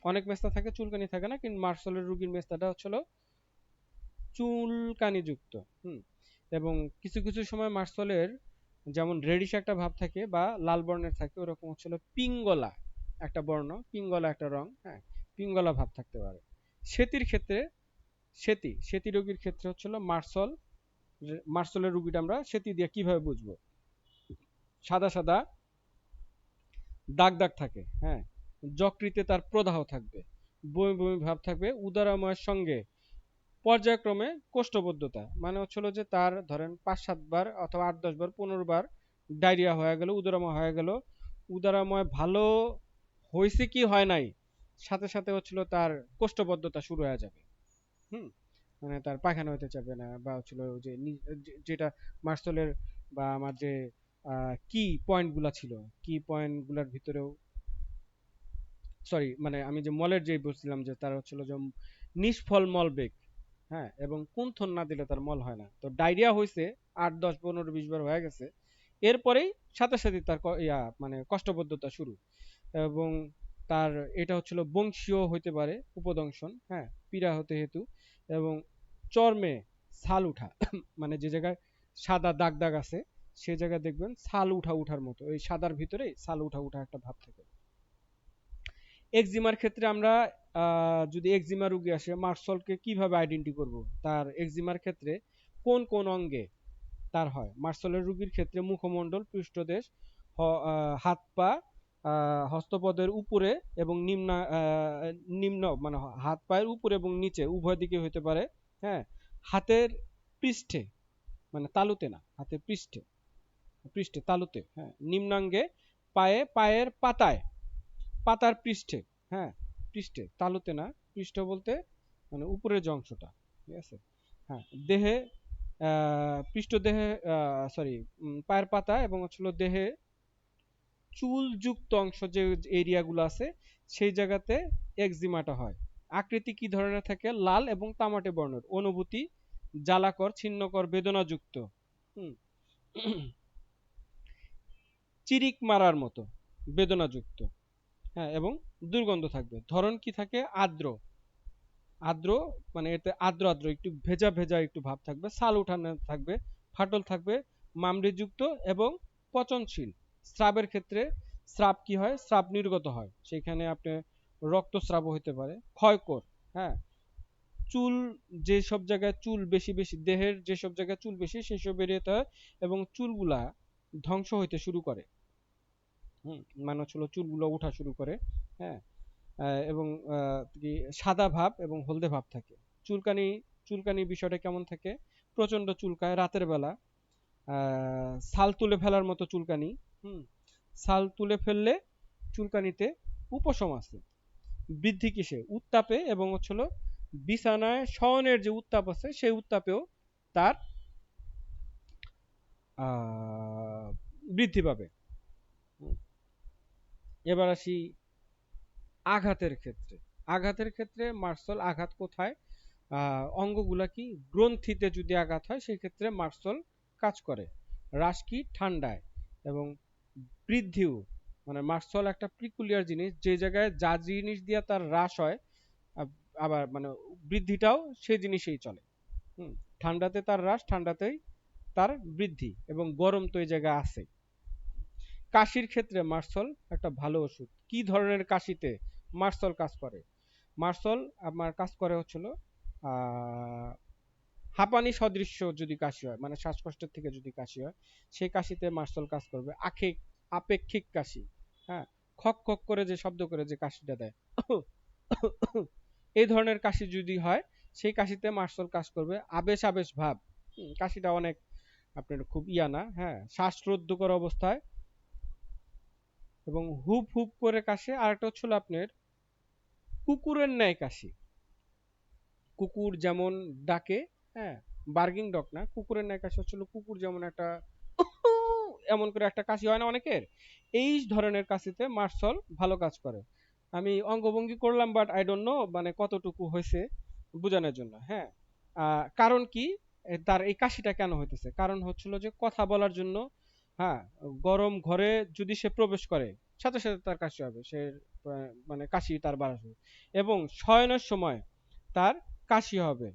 অনেক মেস্তা থাকে চুলকানি থাকে না, কিন্তু মার্সেলের রোগীর মেস্তাটা হচ্ছিল চুলকানি যুক্ত। এবং কিছু কিছু সময় মার্সেলের যেমন রেডিশ একটা ভাব থাকে বা লাল বর্ণের থাকে, ওরকম হচ্ছিল পিঙ্গলা একটা বর্ণ, পিঙ্গলা একটা রং। হ্যাঁ, পিঙ্গলা ভাব থাকতে পারে। সেতির ক্ষেত্রে, সেতি রোগীর ক্ষেত্রে হচ্ছিল মার্সেলের রোগীটা আমরা সেতি দিয়ে কিভাবে বুঝবো? সাদা সাদা দাগ দাগ থাকে। হ্যাঁ, যকৃতে তার প্রদাহ থাকবে, বমি বমি ভাব থাকবে, উদরাময়ের সঙ্গে পর্যায়ক্রমে কোষ্ঠবদ্ধতা, মানে হচ্ছিল যে তার ধরেন ৫-৭ বার অথবা ৮-১০ বার ১৫ বার ডায়রিয়া হয়ে গেল, উদরাময় হয়ে গেল, উদরাময় ভালো হয়েছে কি হয় নাই, সাথে সাথে হচ্ছিল তার কোষ্ঠবদ্ধতা শুরু হয়ে যাবে। হুম, মানে তার পায়খানা হতে চাবে না, বা হচ্ছিল যে যেটা মার্সেলের বা আমার যে কি পয়েন্ট গুলা ছিল, কি পয়েন্ট গুলার ভিতরেও, সরি মানে আমি যে মলের যে বলছিলাম যে তার হচ্ছিল যে নিষ্ফল মল বেগ। হ্যাঁ, এবং কুন্থন না দিলে তার মল হয় না, তো ডায়রিয়া হয়েছে ৮-১০-১৫-২০ বার হয়ে গেছে, এরপরেই সাথে সাথে তার মানে কষ্টবদ্ধতা শুরু। এবং তার এটা হচ্ছিল বংশীয় হইতে পারে, উপদংশন, হ্যাঁ, পীড়া হতে হেতু, এবং চর্মে ছাল উঠা, মানে যে জায়গায় সাদা দাগ দাগ আছে সে জায়গায় দেখবেন ছাল উঠা উঠার মতো, ওই সাদার ভিতরে ছাল উঠা উঠা একটা ভাব থাকে। এক্সিমার ক্ষেত্রে আমরা যদি এক্সিমা রোগী আসে, মার্সলকে কিভাবে আইডেন্টি করব? তার এক্সিমার ক্ষেত্রে কোন কোন অঙ্গে তার হয়? মার্সেলের রোগীর ক্ষেত্রে মুখমণ্ডল, পৃষ্ঠদেশ, হাত পা, হস্তপদের উপরে এবং নিম্ন মানে হাত পায়ের উপরে এবং নিচে উভয় দিকে হতে পারে। হ্যাঁ, হাতের পৃষ্ঠে, মানে তালুতে না, হাতের পৃষ্ঠে, পৃষ্ঠে তালুতে। হ্যাঁ, নিম্নাঙ্গে, পায়ের পাতায়, পাতার পৃষ্ঠে। হ্যাঁ, পৃষ্ঠে, তালুতে না, পৃষ্ঠ বলতে মানে উপরের যে অংশটা, ঠিক আছে। হ্যাঁ, দেহে পৃষ্ঠদেহে, সরি, পায়ের পাতা এবং হচ্ছিল দেহে চুলযুক্ত অংশ যে এরিয়াগুলো আছে সেই জায়গাতে একজিমাটা হয়। আকৃতি কি ধরনের থাকে? লাল এবং তামাটে বর্ণের। অনুভূতি জ্বালাকর, ছিন্নকর, বেদনাযুক্ত, হুম, চিরিক মারার মতো, বেদনাযুক্ত। হ্যাঁ, এবং দুর্গন্ধ থাকবে। ধরন কি থাকে? আর্দ্র, আর্দ্র, মানে এতে আর্দ্র আর্দ্র একটু ভেজা ভেজা একটু ভাব থাকবে, ছাল উঠানো থাকবে, ফাটল থাকবে, মামড়িযুক্ত এবং পচনশীল। স্রাবের ক্ষেত্রে স্রাব কি হয়? স্রাব নির্গত হয়, সেখানে আপনি রক্তস্রাব হতে পারে, ক্ষয়কর, হ্যাঁ, চুল, যেসব জায়গায় চুল বেশি বেশি, দেহের যেসব জায়গায় চুল বেশি সেসব বেরিয়ে হয়, এবং চুলগুলা ধ্বংস হইতে শুরু করে। মানে হচ্ছিল চুলগুলো ওঠা শুরু করে, হ্যাঁ, এবং কি সাদা ভাব এবং হলদে ভাব থাকে। চুলকানি, চুলকানি বিষয়টা কেমন থাকে? প্রচন্ড চুলকায় রাতের বেলা, ছাল তুলে ফেলার মতো চুলকানি। ছাল তুলে ফেললে চুলকানিতে উপশম আছে। বৃদ্ধি কিসে? উত্তাপে, এবং হচ্ছিল বিছানায় শয়নের যে উত্তাপ আছে সেই উত্তাপেও তার বৃদ্ধি পাবে। এবার আসি আঘাতের ক্ষেত্রে। আঘাতের ক্ষেত্রে মার্সল আঘাত কোথায়? অঙ্গগুলা কি? গ্রন্থিতে যদি আঘাত হয় সেই ক্ষেত্রে মার্সল কাজ করে। হ্রাস কি? ঠান্ডায়। এবং বৃদ্ধিও, মানে মার্সল একটা প্রিকুলিয়ার জিনিস, যে জায়গায় যা জিনিস দিয়ে তার হ্রাস হয় আবার মানে বৃদ্ধিটাও সেই জিনিসেই চলে। ঠান্ডাতে তার হ্রাস, ঠান্ডাতেই তার বৃদ্ধি, এবং গরম তো এই জায়গায় আছে। কাশির ক্ষেত্রে মার্সল একটা ভালো ওষুধ। কি ধরনের কাশিতে মার্সল কাজ করে? মার্সল আমার কাজ করে হচ্ছিল হাঁপানি সদৃশ্য যদি কাশি হয়, মানে শ্বাসকষ্টের থেকে যদি কাশি হয়, সেই কাশিতে মার্সল কাজ করবে। আপেক্ষিক কাশি, হ্যাঁ, খক খক করে যে শব্দ করে যে কাশিটা দেয়, এই ধরনের কাশি যদি হয় সেই কাশিতে মার্সল কাজ করবে। আবেশ আবেশ ভাব, কাশিটা অনেক আপনার খুব না, হ্যাঁ, শ্বাসরুদ্ধকর অবস্থায়, এবং হুপ হুপ করে কাশে। আরেকটা হচ্ছিল আপনার কুকুরের ন্যায় কাশি। কুকুর যেমন ডাকে, হ্যাঁ, বার্গিং ডগ না, কুকুরের ন্যায় কাশি হচ্ছিল কুকুর যেমন একটা এমন করে একটা কাশি হয় না অনেকের, এই ধরনের কাশিতে মার্সল ভালো কাজ করে। আমি অঙ্গভঙ্গি করলাম, বাট আই ডোন্ট নো মানে কতটুকু হয়েছে বোঝানোর জন্য, হ্যাঁ। কারণ কি তার এই কাশিটা কেন হইতেছে? কারণ হচ্ছিল যে কথা বলার জন্য, হ্যাঁ, গরম ঘরে যদি সে প্রবেশ করে সাথে সাথে তার কাশি হবে, সে মানে কাশি তার বাড়াবে। এবং শয়নের সময় তার কাশি হবে।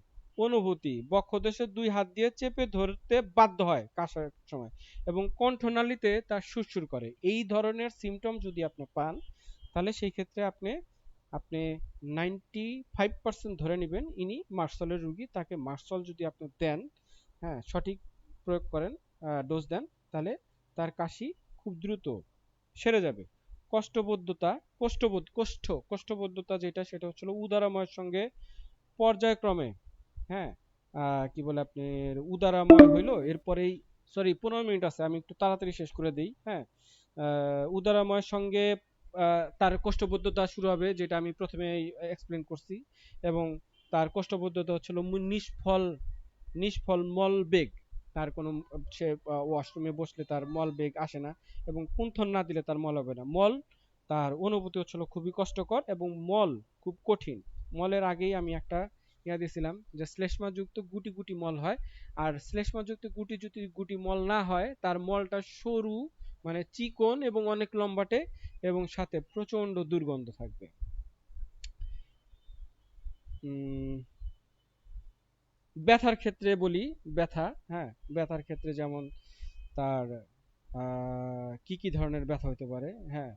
অনুভূতি, বক্ষদেশে দুই হাত দিয়ে চেপে ধরতে বাধ্য হয় কাশার সময়, এবং কণ্ঠনালীতে তার সুরসুর করে। এই ধরনের সিমটম যদি আপনি পান, তাহলে সেই ক্ষেত্রে আপনি আপনি 95% ধরে নেবেন ইনি মার্সলের রুগী। তাকে মার্সল যদি আপনি দেন, হ্যাঁ, সঠিক প্রয়োগ করেন, ডোজ দেন, তাহলে তার কাশি খুব দ্রুত সেরে যাবে। কষ্টবোধ্যতা, কোষ্ঠবোধ্যতা যেটা, সেটা হচ্ছিল উদারাময়ের সঙ্গে পর্যায়ক্রমে, হ্যাঁ, কি বলে আপনার উদারাময় হইলো, এরপরেই, সরি 15 মিনিট আছে, আমি একটু তাড়াতাড়ি শেষ করে দিই, হ্যাঁ। উদারাময়ের সঙ্গে তার কোষ্ঠবদ্ধতা শুরু হবে, যেটা আমি প্রথমে এক্সপ্লেন করছি, এবং তার কোষ্ঠবদ্ধতা হচ্ছিল নিষ্ফল, নিষ্ফল মল বেগ। তার কোনো, সে ওয়াশরুমে বসলে তার মল বেগ আসে না, এবং কুণ্ঠন না দিলে তার মল হবে না। মল, তার অনুভূতি হচ্ছিল খুবই কষ্টকর, এবং মল খুব কঠিন। মলের আগেই আমি একটা দিয়েছিলাম যে শ্লেষ্মাযুক্ত গুটি গুটি মল হয়, আর শ্লেষ্মাযুক্ত গুটি যদি গুটি মল না হয়, তার মলটা সরু, মানে চিকন এবং অনেক লম্বাটে, এবং সাথে প্রচন্ড দুর্গন্ধ থাকবে। ব্যথার ক্ষেত্রে বলি, ব্যথা, হ্যাঁ, ব্যথার ক্ষেত্রে যেমন তার কি কি ধরনের ব্যথা হতে পারে, হ্যাঁ।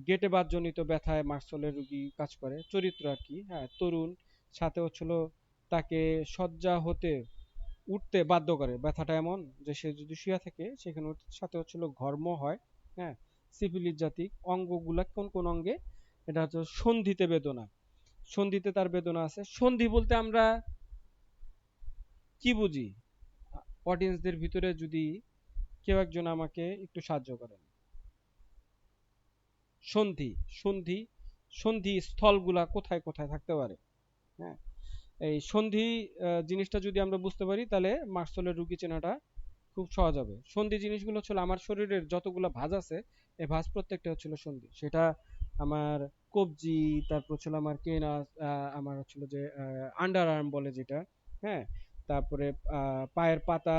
গেটে বাতজনিত ব্যথায় মার্সলের রুগী কাজ করে। চরিত্র আর কি, হ্যাঁ, তরুণ, সাথে হচ্ছিল তাকে শয্যা হতে উঠতে বাধ্য করে। ব্যথাটা এমন যে সে যদি শুয়ে থাকে সেখানে সাথে হচ্ছিল ঘর্ম হয়, হ্যাঁ। সিফিলিস জাতিক। অঙ্গগুলা কোন কোন অঙ্গে? এটা হচ্ছে সন্ধিতে বেদনা, সন্ধিতে তার বেদনা আছে। সন্ধি বলতে আমরা কি বুঝি? অডিয়েন্সদের ভিতরে যদি কেউ একজন আমাকে একটু সাহায্য করেন। সন্ধি, সন্ধি, সন্ধি স্থলগুলা কোথায় কোথায় থাকতে পারে, হ্যাঁ। এই সন্ধি জিনিসটা যদি আমরা বুঝতে পারি, তাহলে মার্সেলের রুগী চেনাটা খুব সহজ হবে। সন্ধি জিনিসগুলো হচ্ছিল আমার শরীরের যতগুলো ভাঁজ আছে, এই ভাঁজ প্রত্যেকটা হচ্ছিল সন্ধি। সেটা আমার কবজি, তারপর হচ্ছিল আমার কেনাস, আমার হচ্ছিল যে আন্ডার আর্ম বলে যেটা, হ্যাঁ, তারপরে পায়ের পাতা,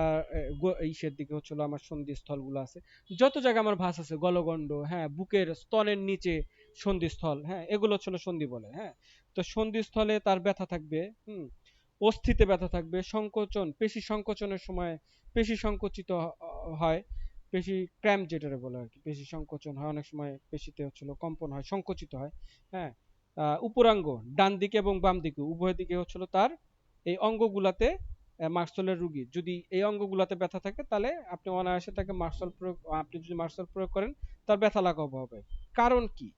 ইসের দিকে হচ্ছিল আমার সন্ধিস্থল গুলো আছে। যত জায়গায় আমার ভাঁজ আছে, গলগণ্ড, হ্যাঁ, বুকের স্তনের নিচে সন্ধিস্থল, হ্যাঁ, এগুলো হচ্ছিল সন্ধি বলে, হ্যাঁ। তো সন্ধিস্থলে তার ব্যথা থাকবে, অস্থিতে ব্যথা থাকবে, সংকোচন, পেশি সংকোচনের সময় পেশি সংকুচিত হয়, পেশি ক্র্যাম্প যেটা বলে আর কি, পেশি সংকোচন হয় অনেক সময়, পেশিতে হচ্ছিল কম্পন হয়, সংকুচিত হয়, হ্যাঁ। উপরাঙ্গ ডান দিকে এবং বাম দিকে উভয় দিকে হচ্ছিল তার এই অঙ্গগুলাতে মার্সেলের রুগী যদি এই অঙ্গগুলাতে ব্যথা থাকে তাহলে আপনি অনায়াসে তাকে আপনি যদি মার্সেল প্রয়োগ করেন তার ব্যথা লাঘব হবে। কারণ কি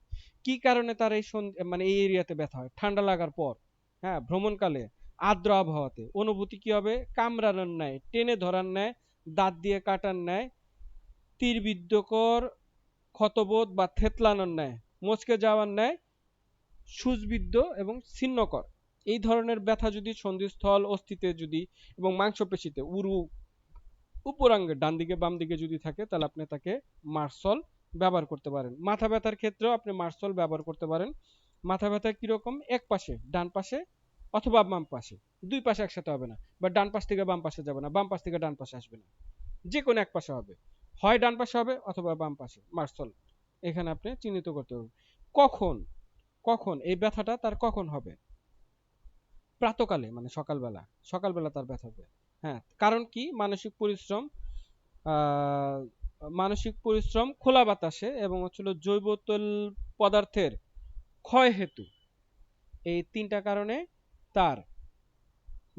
কি কারণে তার এই মানে এই এরিয়াতে ব্যথা হয়? ঠান্ডা লাগার পর, হ্যাঁ, ভ্রমণকালে, আর্দ্র আবহাওয়াতে অনুভূতি কি হবে? কামড়ানোর ন্যায়, টেনে ধরার ন্যায়, দাঁত দিয়ে কাটার ন্যায়, তীরবিদ্ধকর, ক্ষতবোধ বা থেতলানোর ন্যায়, মচকে যাওয়ার ন্যায়, সুচবিদ্ধ এবং ছিন্নকর এই ধরনের ব্যথা যদি সন্ধিস্থল, অস্থিতে যদি এবং মাংসপেশিতে উরু উপরাঙ্গে ডান দিকে বাম দিকে যদি থাকে তাহলে আপনি তাকে মার্সল ব্যবহার করতে পারেন। মাথা ব্যথার ক্ষেত্রেও আপনি মার্সল ব্যবহার করতে পারেন। মাথা ব্যথা কিরকম? এক পাশে, ডান পাশে অথবা বাম পাশে, দুই পাশে একসাথে হবে না, বা ডান পাশ থেকে বাম পাশে যাবে না, বাম পাশ থেকে ডান পাশে আসবে না, যে কোনো এক পাশে হবে, হয় ডান পাশে হবে অথবা বাম পাশে মার্সল এখানে আপনি চিহ্নিত করতে পারবেন। কখন কখন এই ব্যথাটা তার কখন হবে? প্রাতকালে, মানে সকালবেলা, সকালবেলা তার ব্যথা হবে। হ্যাঁ, কারণ কি? মানসিক পরিশ্রম, আহ, মানসিক পরিশ্রম, খোলা বাতাসে এবং হচ্ছিল জৈব তৈল পদার্থের ক্ষয় হেতু, এই তিনটা কারণে তার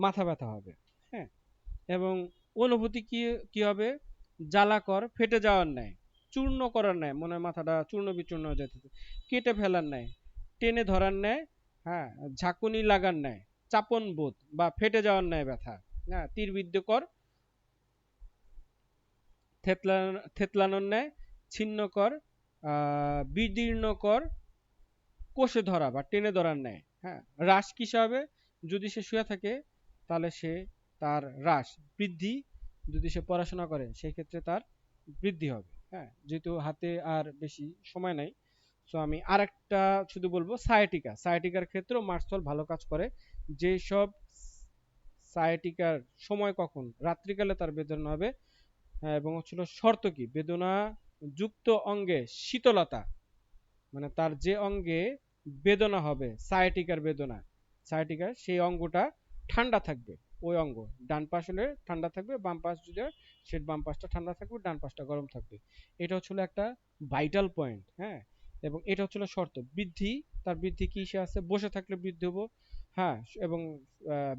মাথা ব্যথা হবে। হ্যাঁ, এবং অনুভূতি কি কি হবে? জ্বালাকর, ফেটে যাওয়ার ন্যায়, চূর্ণ করার ন্যায়, মনে হয় মাথাটা চূর্ণ বিচূর্ণ হয়ে যেতেছে, কেটে ফেলার ন্যায়, টেনে ধরার ন্যায়, হ্যাঁ, ঝাঁকুনি লাগার ন্যায়, চাপন বোধ বা ফেটে যাওয়ার ন্যায় ব্যথা, হ্যাঁ, তীরবিদ্ধকর, থেতলানোর ন্যায়, ছিন্নকর, বিদীর্ণকর, কষে ধরা বা টেনে ধরার ন্যায়। হ্যাঁ, হ্রাস কিসে হবে? যদি সে শুয়ে থাকে তাহলে সে তার হ্রাস, বৃদ্ধি, যদি সে পড়াশোনা করে সেই ক্ষেত্রে তার বৃদ্ধি হবে। হ্যাঁ, যেহেতু হাতে আর বেশি সময় নাই, সো আমি আরেকটা শুধু বলবো, সায়াটিকা, সায়াটিকার ক্ষেত্রেও মার্সল ভালো কাজ করে। যেসব সায়াটিকার সময় কখন? রাত্রিকালে তার বেদনা হবে। হ্যাঁ, এবং হচ্ছিল শর্ত কি? বেদনা যুক্ত অঙ্গে শীতলতা, মানে তার যে অঙ্গে বেদনা হবে, সায়াটিকার বেদনা, সায়াটিকার সেই অঙ্গটা ঠান্ডা থাকবে। ওই অঙ্গ ডান পাশ হলে ঠান্ডা থাকবে, বাম পাশ যদি হয় সে বাম পাশটা ঠান্ডা থাকবে, ডান পাশটা গরম থাকবে। এটা হচ্ছিল একটা ভাইটাল পয়েন্ট। হ্যাঁ, এবং এটা হচ্ছিল শর্ত। বৃদ্ধি, তার বৃদ্ধি কিসে আছে? বসে থাকলে বৃদ্ধি হবো, হ্যাঁ, এবং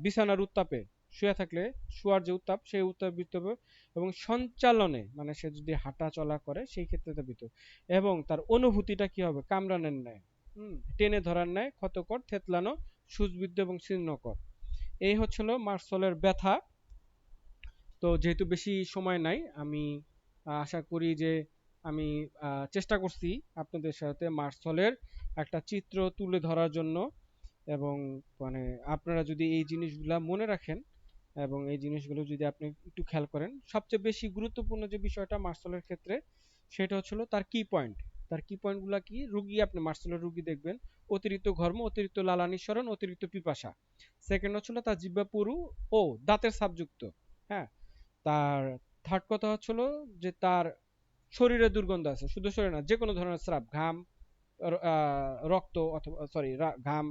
বিছানার উত্তাপে, শুয়ে থাকলে শোয়ার যে উত্তাপ সেই উত্তাপ বৃদ্ধি হবে, এবং সঞ্চালনে, মানে সে যদি হাঁটা চলা করে সেই ক্ষেত্রে তা বৃদ্ধি হবে। এবং তার অনুভূতিটা কি হবে? কামড়ানোর ন্যায়, টেনে ধরার ন্যায়, ক্ষতকর, থেতলানো, সুচবিদ্ধ এবং ছিন্নকর। এই হচ্ছিল মার্সলের ব্যথা। তো যেহেতু বেশি সময় নাই, আমি আশা করি যে আমি চেষ্টা করছি আপনাদের সাথে মার্সলের একটা চিত্র তুলে ধরার জন্য, এবং মানে আপনারা যদি এই জিনিসগুলা মনে রাখেন এবং এই জিনিসগুলো যদি আপনি একটু খেয়াল করেন, সবচেয়ে বেশি গুরুত্বপূর্ণ যে বিষয়টা মার্সেলের ক্ষেত্রে সেটা হচ্ছিল তার কি পয়েন্ট। তার কি পয়েন্টগুলো কি? রুগী, আপনি মার্সেলের রুগী দেখবেন অতিরিক্ত ঘর্ম, অতিরিক্ত লালা নিঃসরণ, অতিরিক্ত পিপাসা। সেকেন্ড হচ্ছিল তার জিহ্বা পুরু ও দাঁতের ছাপযুক্ত। হ্যাঁ, তার থার্ড কথা হচ্ছিল যে তার শরীরে দুর্গন্ধ আছে, শুধু শরীরে না, যে কোনো ধরনের স্রাব, ঘাম, রক্ত অথবা সরি ঘাম,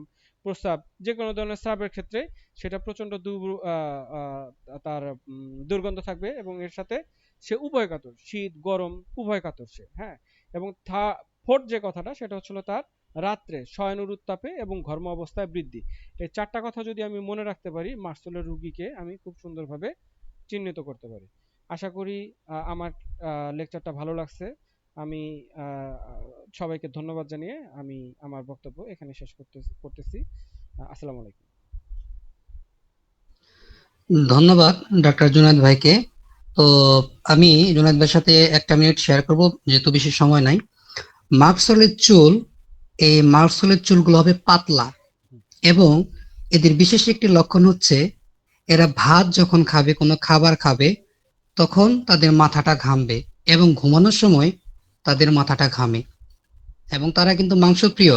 প্রস্রাব, যে কোনো ধরনের স্রাবের ক্ষেত্রে সেটা প্রচন্ড তার দুর্গন্ধ থাকবে, এবং এর সাথে সে উভয় কাতর, শীত গরম উভয় কাতর সে। হ্যাঁ, এবং ফোর্থ যে কথাটা সেটা হচ্ছিল তার রাত্রে শয়নের উত্তাপে এবং ঘর্ম অবস্থায় বৃদ্ধি। এই চারটা কথা যদি আমি মনে রাখতে পারি, মার্সেলের রুগীকে আমি খুব সুন্দরভাবে চিহ্নিত করতে পারি। আশা করি আমার লেকচারটা ভালো লাগছে। আমি সবাইকে ধন্যবাদ জানিয়ে আমি আমার বক্তব্য এখানে শেষ করতেছি। আসসালামু আলাইকুম। ধন্যবাদ ডক্টর জুনায়েদ ভাইকে। তো আমি জুনায়েদ ভাইয়ের সাথে একটা মিনিট শেয়ার করব, যেহেতু বেশি সময় নাই। মার্কসলের চুল, এই মার্কসলের চুলগুলো হবে পাতলা, এবং এদের বিশেষ একটি লক্ষণ হচ্ছে এরা ভাত যখন খাবে, কোনো খাবার খাবে, তখন তাদের মাথাটা ঘামবে, এবং ঘুমানোর সময় তাদের মাথাটা ঘামে। এবং তারা কিন্তু মাংসপ্রিয়,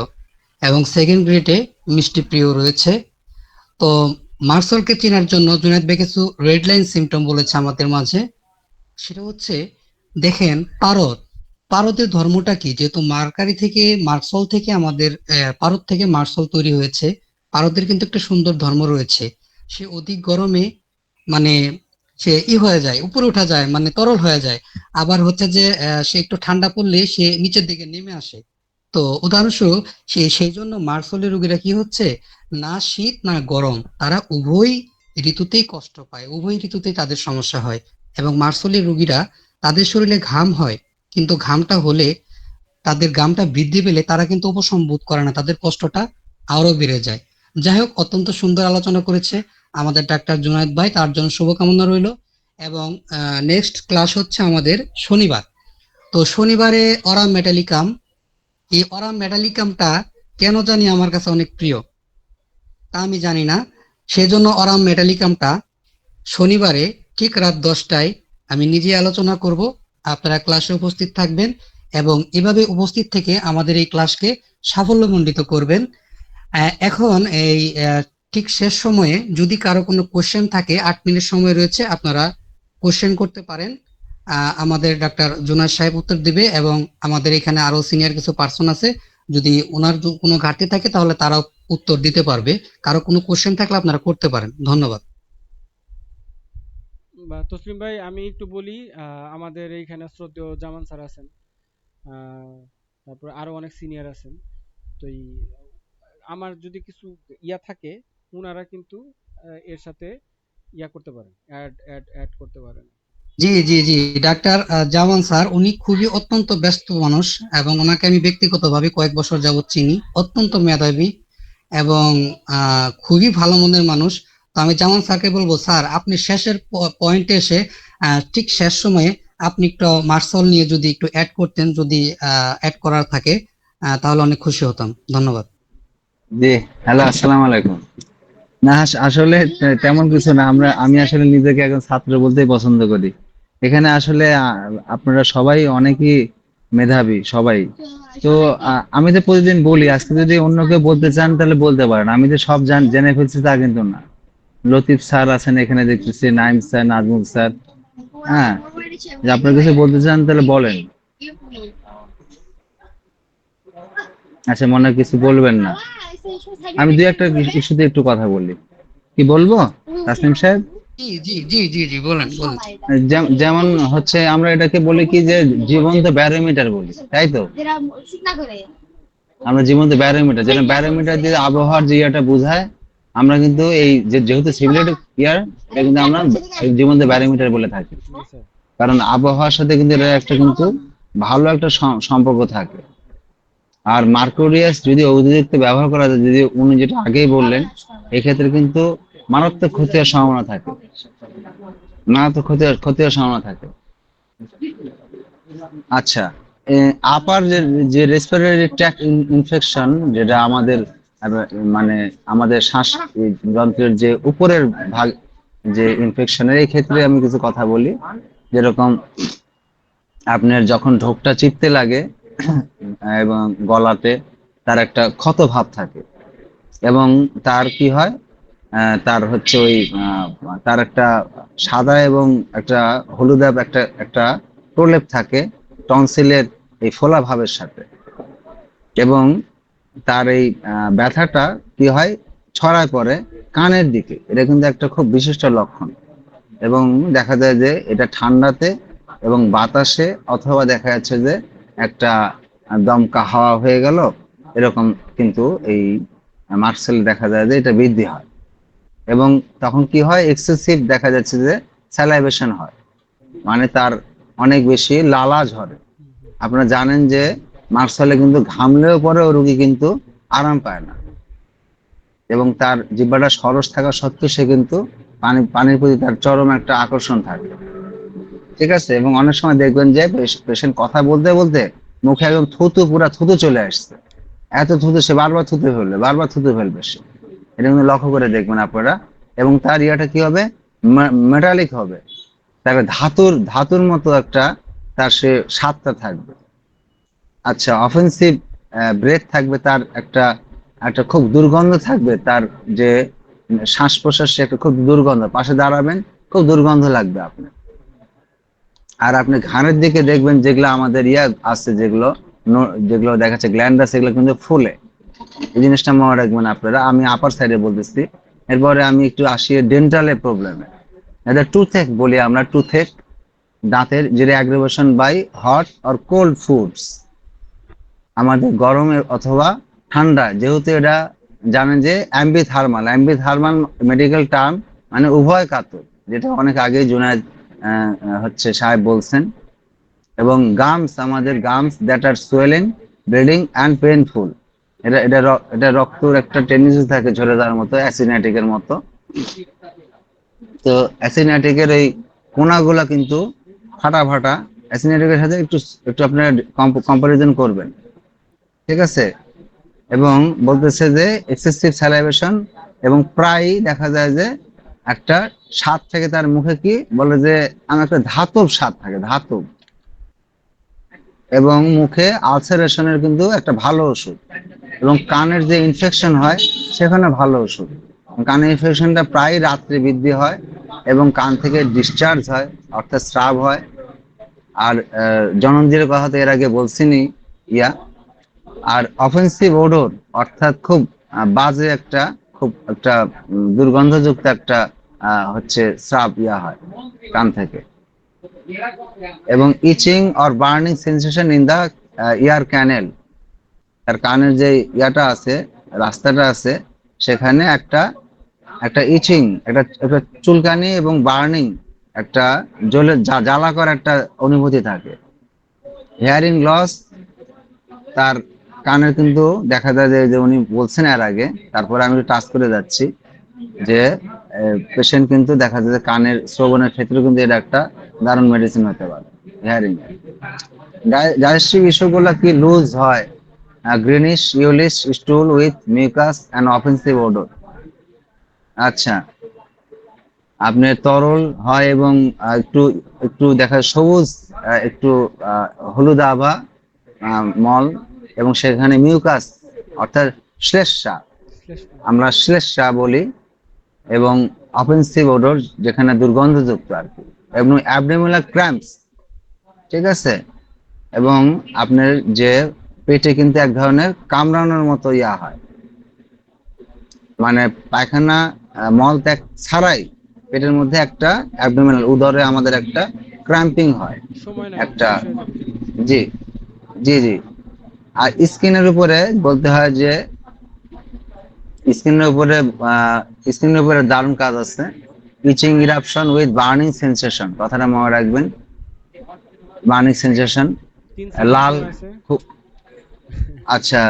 এবং সেকেন্ড গ্রেডে মিষ্টি প্রিয় রয়েছে। তো মার্সেলকে চেনার জন্য জুনায়েদ ভাই কিছু রেড লাইন সিমটম বলেছে আমাদের মাঝে। সেটা হচ্ছে, দেখেন পারদ, পারদের ধর্মটা কি? যেহেতু মার্কারি থেকে, মার্সল থেকে আমাদের পারদ থেকে মার্সল তৈরি হয়েছে, পারদের কিন্তু একটা সুন্দর ধর্ম রয়েছে। সে অধিক গরমে মানে সে হয়ে যায়, উপরে উঠা যায়, মানে তরল হয়ে যায়। আবার হচ্ছে যে সে একটু ঠান্ডা পড়লে সে নিচের দিকে নেমে আসে। তো উদাহরণস্বরূপ সেই জন্য মার্সেলের রোগীরা কি হচ্ছে, না শীত না গরম, তারা উভয় ঋতুতেই কষ্ট পায়, উভয় ঋতুতেই তাদের সমস্যা হয়। এবং মার্সেলের রোগীরা, তাদের শরীরে ঘাম হয়, কিন্তু ঘামটা হলে, তাদের ঘামটা বৃদ্ধি পেলে তারা কিন্তু উপশম বোধ করে না, তাদের কষ্টটা আরো বেড়ে যায়। যাই হোক, অত্যন্ত সুন্দর আলোচনা করেছে আমাদের ডাক্তার জুনায়েদ ভাই, তার জন্য শুভকামনা রইল। এবং নেক্সট ক্লাস হচ্ছে আমাদের শনিবার। তো শনিবারে অরাম মেটালিকাম, এই অরাম মেটালিকামটা কেন জানি আমার কাছে অনেক প্রিয়, তা আমি জানি না। সেজন্য অরাম মেটালিকামটা শনিবারে ঠিক রাত 10টায় আমি নিজে আলোচনা করব। আপনারা ক্লাসে উপস্থিত থাকবেন এবং এভাবে উপস্থিত থেকে আমাদের এই ক্লাসকে সাফল্যমণ্ডিত করবেন। এখন এই ঠিক শেষ সময়ে যদি কারো কোনো কোশ্চেন থাকে, 8 মিনিট সময় রয়েছে, আপনারা কোশ্চেন করতে পারেন। আমাদের ডাক্তার জুনায়েদ সাহেব উত্তর দিবে এবং আমাদের এখানে আরো সিনিয়র কিছু পার্সন আছে, যদি ওনার কোনো ঘাটতি থাকে তাহলে তারাও উত্তর দিতে পারবে। কারো কোনো কোশ্চেন থাকলে আপনারা করতে পারেন। ধন্যবাদ। বা তসলিম ভাই, আমি একটু বলি, আমাদের এইখানে শ্রদ্ধেয় জামান স্যার আছেন, তারপর আরো অনেক সিনিয়র আছেন। তো আমার যদি কিছু ইয়া থাকে, উনারা কিন্তু এর সাথে ইয়া করতে পারেন, অ্যাড করতে পারেন। জি জি জি, ডাক্তার জামান স্যার উনি খুবই অত্যন্ত ব্যস্ত মানুষ, এবং ওনাকে আমি ব্যক্তিগতভাবে কয়েক বছর যাবৎ চিনি। অত্যন্ত মেধাবী এবং খুবই ভালো মনের মানুষ। তো আমি জামান স্যারকে বলবো, স্যার আপনি শেষের পয়েন্টে এসে ঠিক শেষ সময়ে আপনি একটু মার্সল নিয়ে যদি একটু অ্যাড করতেন, যদি অ্যাড করার থাকে, তাহলে অনেক খুশি হতাম। ধন্যবাদ। জি, হ্যালো, আসসালামু আলাইকুম। না, আসলে তেমন কিছু না। আমি আসলে নিজেকে একজন ছাত্র বলতেই পছন্দ করি। এখানে আসলে আপনারা সবাই অনেকই মেধাবী সবাই। তো আমি যে প্রতিদিন বলি, আজকে যদি অন্য কেউ বলতে চান তাহলে বলতে পারেন। আমি যে সব জেনে ফেলছি তা কিন্তু না। লতিফ স্যার আছেন এখানে দেখতেছি, নাইম স্যার, নাজমুল স্যার। হ্যাঁ, যে আপনারা কিছু বলতে চান তাহলে বলেন। আচ্ছা, মনে হয় কিছু বলবেন না। আমি দুই একটা ইস্যুতে একটু কথা বলি। কি বলবো তাসনিম সাহেব? জি জি জি জি জি, বলেন বলেন। যেমন হচ্ছে আমরা এটাকে বলি কি যে জীবন্ত ব্যারোমিটার বলি, তাই তো? আমরা জীবন্ত ব্যারোমিটার, যেটা ব্যারোমিটার দিয়ে আবহাওয়ার যে ইয়েটা বোঝায়, আমরা কিন্তু এই যেহেতু সিভিলেট ইয়ার, এটা কিন্তু আমরা জীবন্ত ব্যারোমিটার বলে থাকি। জি স্যার। কারণ আবহাওয়ার সাথে কিন্তু এটা একটা কিন্তু ভালো একটা সম্পর্ক থাকে। আর মার্কুরিয়াস যদি অতিরিক্ত ব্যবহার করা যায়, যদি উনি যেটা আগেই বললেন, এক্ষেত্রে কিন্তু মারাত্মক ক্ষতি হওয়ার সম্ভাবনা থাকে। মারাত্মক ক্ষতি হওয়ার সম্ভাবনা থাকে। আচ্ছা, আপার যে যে রেসপিরেটরি ট্র্যাক্ট ইনফেকশন, যেটা আমাদের মানে আমাদের শ্বাস যন্ত্রের যে উপরের ভাগ, যে ইনফেকশনের, এই ক্ষেত্রে আমি কিছু কথা বলি। যেরকম আপনার যখন ঢোকটা চিপতে লাগে এবং গলাতে, তার একটা ক্ষত ভাব থাকে। এবং তার কি হয়, তার হচ্ছে ওই তার একটা সাদা এবং একটা হলুদাভ একটা একটা প্রলেপ থাকে টনসিলের এই ফোলা ভাবের সাথে। এবং তার এই ব্যথাটা কি হয়, ছড়ায় পড়ে কানের দিকে। এটা কিন্তু একটা খুব বিশিষ্ট লক্ষণ। এবং দেখা যায় যে এটা ঠান্ডাতে এবং বাতাসে, অথবা দেখা যাচ্ছে যে একটা দমকা হাওয়া হয়ে গেল, এরকম কিন্তু এই মার্সেল দেখা যায় যে এটা বৃদ্ধি হয়। এবং তখন কি হয়, এক্সেসিভ দেখা যাচ্ছে যে স্যালাইভেশন হয়, মানে তার অনেক বেশি লালা ঝরে। হুম, হুম। আপনারা জানেন যে মার্সেলে কিন্তু ঘামলেও পরেও রোগী কিন্তু আরাম পায় না, এবং তার জিহ্বাটা সরস থাকা সত্ত্বেও সে কিন্তু পানির প্রতি তার চরম একটা আকর্ষণ থাকে। ঠিক আছে? এবং অনেক সময় দেখবেন যে পেশেন্ট কথা বলতে বলতে মুখে একদম থুতু, পুরা থুতু চলে আসছে। এত থুতু, সে বারবার থুতু ফেলবে, বারবার থুতু ফেলবে সে। এটা কিন্তু লক্ষ্য করে দেখবেন আপনারা। এবং তার ইয়াটা কি হবে, মেটালিক হবে। তার ধাতুর ধাতুর মতো একটা তার সে স্বাদটা থাকবে। আচ্ছা, অফেন্সিভ ব্রেথ থাকবে, তার একটা একটা খুব দুর্গন্ধ থাকবে। তার যে শ্বাস প্রশ্বাস, সে একটা খুব দুর্গন্ধ, পাশে দাঁড়াবেন খুব দুর্গন্ধ লাগবে আপনার। আর আপনি ঘাড়ের দিকে দেখবেন যেগুলো আমাদের ইয়া আছে, যেগুলো যেগুলো দেখা যাচ্ছে গ্ল্যান্ড আছে, সেগুলো কিন্তু ফুলে। এই জিনিসটা মনে রাখবেন আপনারা। আমি আপার সাইডে বলতেছি। এরপরে আমি একটু আসি ডেন্টালের প্রবলেমে। এটা টুথেক বলি আমরা, টুথেক, দাঁতের, যেটা aggravation by hot or cold foods. আমাদের গরমের অথবা ঠান্ডা, যেহেতু এটা জানেন যে অ্যাম্বিথার্মাল মেডিকেল টার্ম, মানে উভয় কাতর, যেটা অনেক আগে জুনায়েদ হচ্ছে সাহেব বলছেন। এবং গামস, আমাদের gums that are swelling, bleeding and painful, এটা রক্তর একটা টেন্ডেন্সি থাকে ঝরে যাওয়ার মতো, অ্যাসিনাটিকের মতো। তো অ্যাসিনাটিকের এই কোনাগুলা কিন্তু ফাটা ফাটা, অ্যাসিনাটিকের সাথে একটু একটু আপনারা কম্পারিজন করবেন, ঠিক আছে? এবং বলতেছে যে এক্সেসিভ স্যালাইভেশন, এবং প্রায়ই দেখা যায় যে একটা স্বাদ থেকে তার মুখে, কি বলে যে আমার একটা ধাতব স্বাদ থাকে, ধাতব। এবং মুখে আলসারেশনের কিন্তু একটা ভালো ওষুধ, এবং কানের যে ইনফেকশন হয় সেখানে ভালো ওষুধ। কানের ইনফেকশনটা প্রায় রাত্রে বৃদ্ধি হয় এবং কান থেকে ডিসচার্জ হয়, অর্থাৎ স্রাব হয়। আর জননজির কথা তো এর আগে বলছিনি ইয়া। আর অফেন্সিভ ওডোর, অর্থাৎ খুব বাজে একটা, খুব একটা দুর্গন্ধযুক্ত একটা হচ্ছে স্রাব ইয়া হয় কান থেকে। এবং itching or burning sensation in the ear canal, তার কানের যে ইয়াটা আছে, রাস্তাটা আছে, সেখানে একটা একটা ইচিং, একটা চুলকানি এবং বার্নিং, একটা জ্বালা করা একটা অনুভূতি থাকে। হেয়ারিং লস, তার কানের কিন্তু দেখা যায় যে উনি বলছেন এর আগে, তারপরে আমি টাচ করে যাচ্ছি যে পেশেন্ট কিন্তু দেখা যায় যে কানের শ্রবণের ক্ষেত্রে কিন্তু এটা একটা দারুণ মেডিসিন হতে পারে। হেয়ারিং ডাইজেস্টিভ ইস্যুগুলো কি লুজ হয়, greenish yellowish stool with mucus and offensive odour. আচ্ছা, আপনার তরল হয় এবং একটু একটু দেখা যায় সবুজ, একটু হলুদ আভা মল, এবং সেখানে মিউকাস অর্থাৎ শ্লেষ্মা, শ্লেষ্মা। আমরা শ্লেষ্মা বলি, এবং অফেন্সিভ ওডর যেখানে দুর্গন্ধযুক্ত আর কি, এবং অ্যাবডোমিনাল ক্র্যাম্পস, ঠিক আছে? এবং আপনার যে পেটে কিন্তু এক ধরনের কামড়ানোর মতো ইয়া হয়, মানে পায়খানা মল ত্যাগ ছাড়াই পেটের মধ্যে একটা অ্যাবডোমিনাল, উদরে আমাদের একটা ক্র্যাম্পিং হয় সময় নেয়, একটা। শেষ হয়ে যাবে জিনিস। জি, জি, জি। আর স্কিনের উপরে বলতে হয় যে স্কিনের উপরে স্কিনের উপরে দারুণ কাজ আছে। ইচিং ইরাপশন উইথ বার্নিং সেন্সেশন, কথাটা মনে রাখবেন, বার্নিং সেন্সেশন। 3 সেকেন্ড লাল, সময় আছে। খুব আচ্ছা,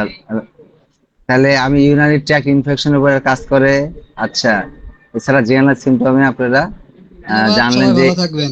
তাহলে আমি ইউরিনারি ট্র্যাক্ট ইনফেকশনের উপরে কাজ করে। আচ্ছা, এছাড়া জেনারেল সিমটমে আপনারা ধন্যবাদ, জানলেন সবাই যে ভালো থাকবেন।